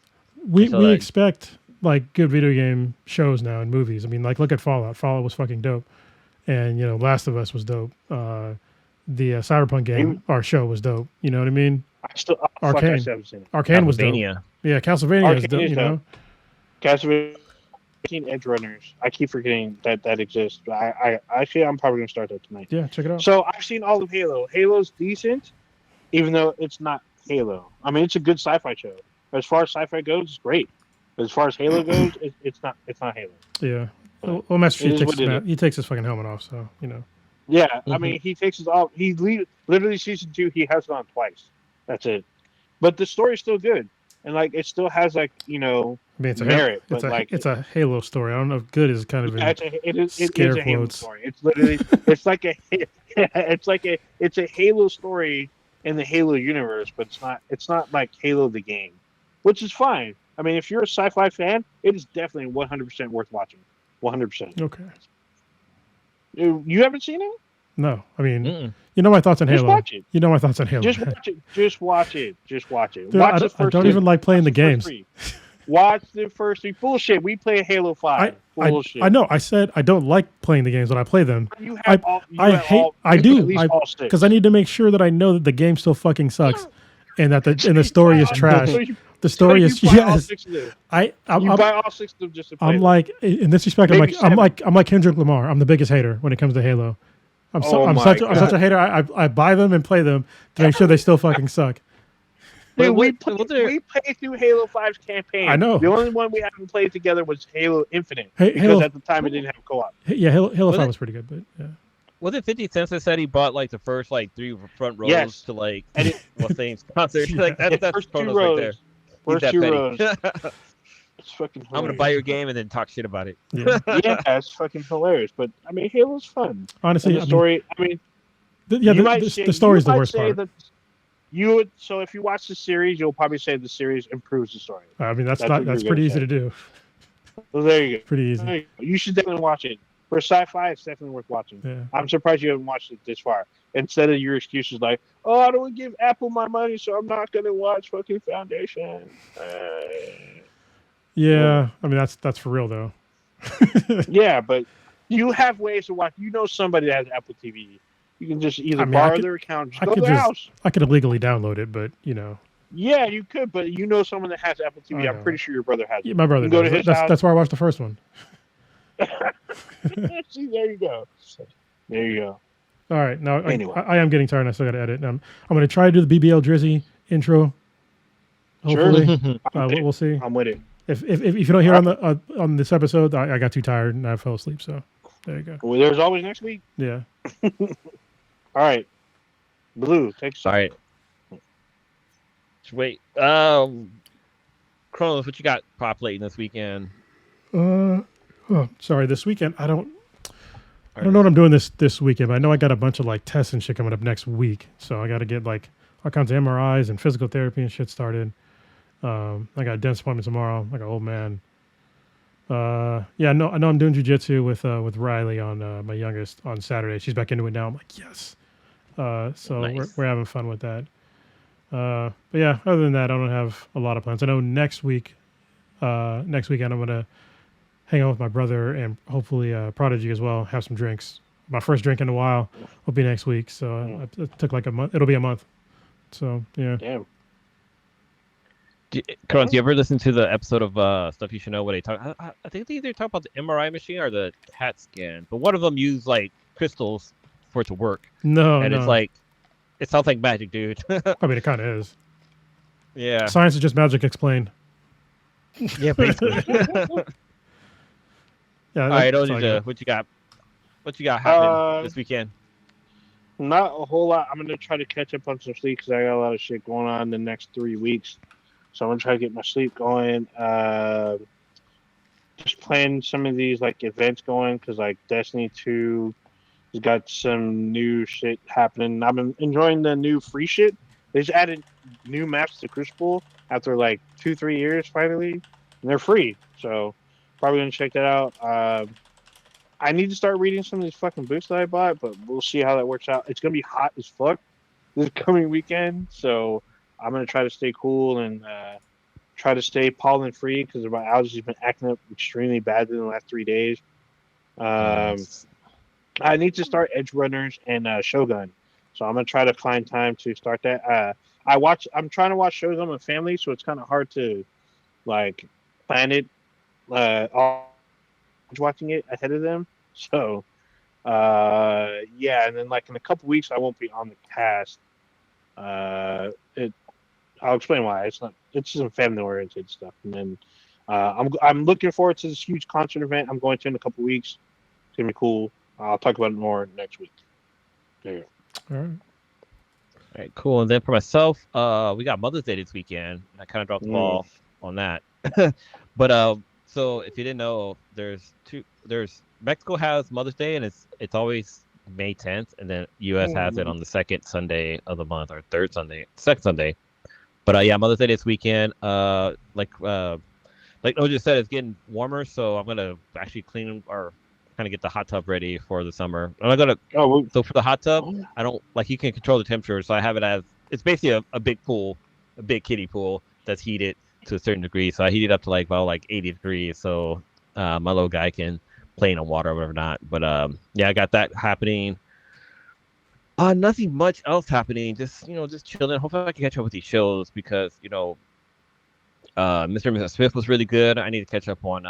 we expect like good video game shows now and movies. I mean, like look at Fallout. Fallout was fucking dope, and Last of Us was dope. The Cyberpunk game, our show was dope. You know what I mean? Arcane was dope. Yeah, Castlevania is dope. Castlevania, Edge Runners. I keep forgetting that exists. I'm probably gonna start that tonight. Yeah, check it out. So I've seen all of Halo. Halo's decent, even though it's not Halo. I mean, it's a good sci-fi show. As far as sci-fi goes, it's great. But as far as Halo goes, it's not Halo. Yeah. Well, Master Chief he takes his fucking helmet off, so Yeah, I mean, he takes it off. Literally season 2, he has it on twice. That's it. But the story's still good, and like it still has like it's merit. It's a Halo story. I don't know if good is kind of it is a Halo story. It's literally it's a Halo story in the Halo universe, but it's not like Halo the game, which is fine. I mean, if you're a sci-fi fan, it is definitely 100% worth watching. 100%. Okay. You haven't seen it? No. I mean, my thoughts on Halo. Just watch it. My thoughts on Halo. Just watch it. Just watch it. Just watch it. Dude, I don't even like playing the games. Watch the first 3. Bullshit. We play Halo 5. Bullshit. I know. I said I don't like playing the games, but I play them. I do. Because I need to make sure that I know that the game still fucking sucks, and that the story is trash. The story is yes. I buy all 6 of them just to play. I'm like, in this respect, I'm like Kendrick Lamar. I'm the biggest hater when it comes to Halo. I'm such a hater. I buy them and play them to make sure they still fucking suck. Dude, we played through Halo 5's campaign. I know. The only one we haven't played together was Halo Infinite. Because at the time it didn't have co-op. Yeah, Halo 5 was pretty good, but yeah. Was it 50 cents that said he bought like the first like 3 front rows to like Mustane's concert? Like that's first 2 rows rows. right there. First 2 rows. It's fucking hilarious. I'm gonna buy your game and then talk shit about it. Yeah, it's fucking hilarious. But I mean, Halo's fun. Honestly, the story. The story's the worst part. So if you watch the series, you'll probably say the series improves the story. I mean, that's pretty easy to do. Well, there you go. Pretty easy. You should definitely watch it. For sci-fi, it's definitely worth watching. Yeah. I'm surprised you haven't watched it this far. Instead of your excuses like, "Oh, I don't give Apple my money, so I'm not gonna watch fucking Foundation." Yeah, I mean that's for real though. Yeah, but you have ways to watch. Somebody that has Apple TV. You can just either borrow their account, go to their house. I could illegally download it, but Yeah, you could, but someone that has Apple TV. I'm pretty sure your brother has it. Yeah, my brother does. Go to his house. That's where I watched the first one. See, there you go. There you go. All right, now anyway. I am getting tired and I still got to edit. I'm going to try to do the BBL Drizzy intro. Hopefully. Sure. We'll see. I'm with it. If you don't hear on this episode, I got too tired and I fell asleep, so there you go. Well, there's always next week. Yeah. All right. Blue, take some. All right. Wait. Kronos, what you got populating this weekend? Oh sorry, this weekend I don't know what I'm doing this weekend, but I know I got a bunch of like tests and shit coming up next week. So I got to get like all kinds of MRIs and physical therapy and shit started. I got a dentist appointment tomorrow, like an old man. Yeah, I know I'm doing jujitsu with Riley on my youngest on Saturday. She's back into it now. I'm like, yes. So Nice. we're having fun with that. But yeah, other than that, I don't have a lot of plans. I know next weekend I'm gonna hang out with my brother and hopefully Prodigy as well. Have some drinks. My first drink in a while will be next week. So it took like a month. It'll be a month. So yeah. Damn. Karan, do you ever listen to the episode of Stuff You Should Know where they talk? I think they either talk about the MRI machine or the CAT scan, but one of them used like crystals for it to work. No, It's like, it sounds like magic, dude. I mean, it kind of is. Yeah. Science is just magic explained. Yeah, basically. Yeah. All right, Onija, what you got happening this weekend? Not a whole lot. I'm gonna try to catch up on some sleep because I got a lot of shit going on the next 3 weeks. So I'm gonna try to get my sleep going. Just playing some of these like events going because like Destiny 2 has got some new shit happening. I've been enjoying the new free shit. They just added new maps to Crucible after like 2-3 years finally, and they're free. So probably gonna check that out. I need to start reading some of these fucking books that I bought, but we'll see how that works out. It's gonna be hot as fuck this coming weekend, so I'm gonna try to stay cool and try to stay pollen free because my allergies have been acting up extremely badly in the last 3 days. I need to start Edge Runners and Shogun, so I'm gonna try to find time to start that. I'm trying to watch shows on my family, so it's kind of hard to like plan it. Watching it ahead of them, so yeah, and then like in a couple weeks I won't be on the cast. I'll explain why. It's some family oriented stuff, and then I'm looking forward to this huge concert event I'm going to in a couple weeks. It's gonna be cool. I'll talk about it more next week. There you All right. All right, cool. And then for myself, we got Mother's Day this weekend. I kind of dropped the ball on that, but so if you didn't know, there's Mexico has Mother's Day, and it's always May 10th, and then U.S. has it on the second Sunday of the month, or second Sunday. But yeah, Mother's Day this weekend. Like Oja said, it's getting warmer, so I'm gonna actually clean or kind of get the hot tub ready for the summer. So for the hot tub, I don't like, you can control the temperature, so I have it as, it's basically a big pool, a big kiddie pool that's heated to a certain degree. So I heat it up to like about like 80 degrees, so my little guy can play in the water or whatever not. But yeah, I got that happening. Nothing much else happening. Just chilling. Hopefully I can catch up with these shows because Mr. and Mrs. Smith was really good. I need to catch up on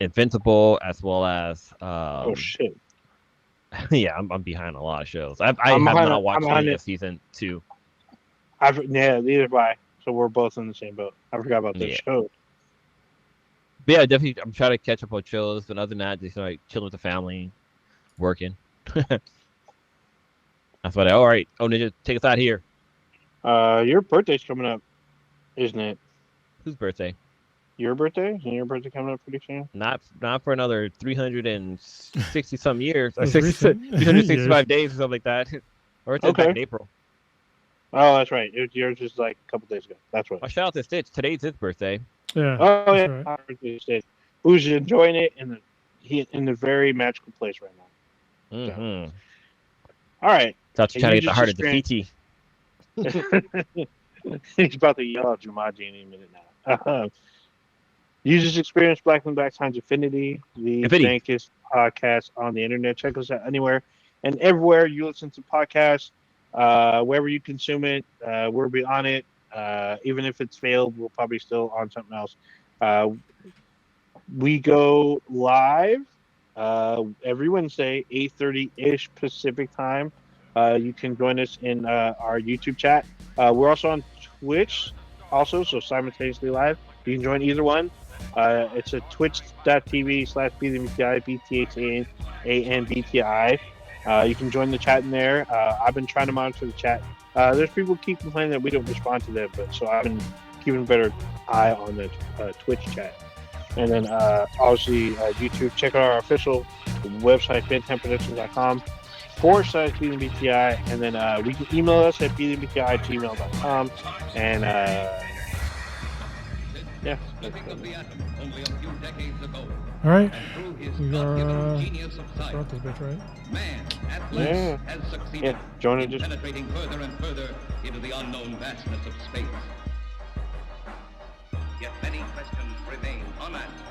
Invincible as well as oh shit. Yeah, I'm behind a lot of shows. I have not watched any of season 2. Neither have I. So we're both in the same boat. I forgot about this show. But yeah, definitely, I'm trying to catch up on shows. But other than that, just like chilling with the family, working. That's what. All right. Oh, Ninja, take us out here. Your birthday's coming up, isn't it? Whose birthday? Your birthday? Isn't your birthday coming up pretty soon? Not for another 360 some years. Or 365 days or something like that. Or it's in April. Oh, that's right. Yours just like a couple days ago. That's right. Oh, shout out to Stitch. Today's his birthday. Yeah. Oh yeah. Right. Happy birthday, Stitch. Who's enjoying it in a very magical place right now. Mm-hmm. So. All right. Thought you trying to get the heart of the PT. He's about to yell out Jumanji any minute now. You just experienced Black and Black times Infinity, the dankest podcast on the internet. Check us out anywhere and everywhere you listen to podcasts. Wherever you consume it, we'll be on it. Even if it's failed, we'll probably still on something else. We go live every Wednesday, 8:30-ish Pacific time. You can join us in our YouTube chat. We're also on Twitch, so simultaneously live. You can join either one. It's at twitch.tv/BTHANBTI. You can join the chat in there. I've been trying to monitor the chat. There's people who keep complaining that we don't respond to them, so I've been keeping a better eye on the Twitch chat. And then obviously YouTube. Check out our official website, bentemperations.com/BTI, and then we can email us at btbti@gmail.com. And yeah. All right. We are brought this bitch, right? Yeah. Jonah just penetrating further and further into the unknown vastness of space. Yet many questions remain unanswered.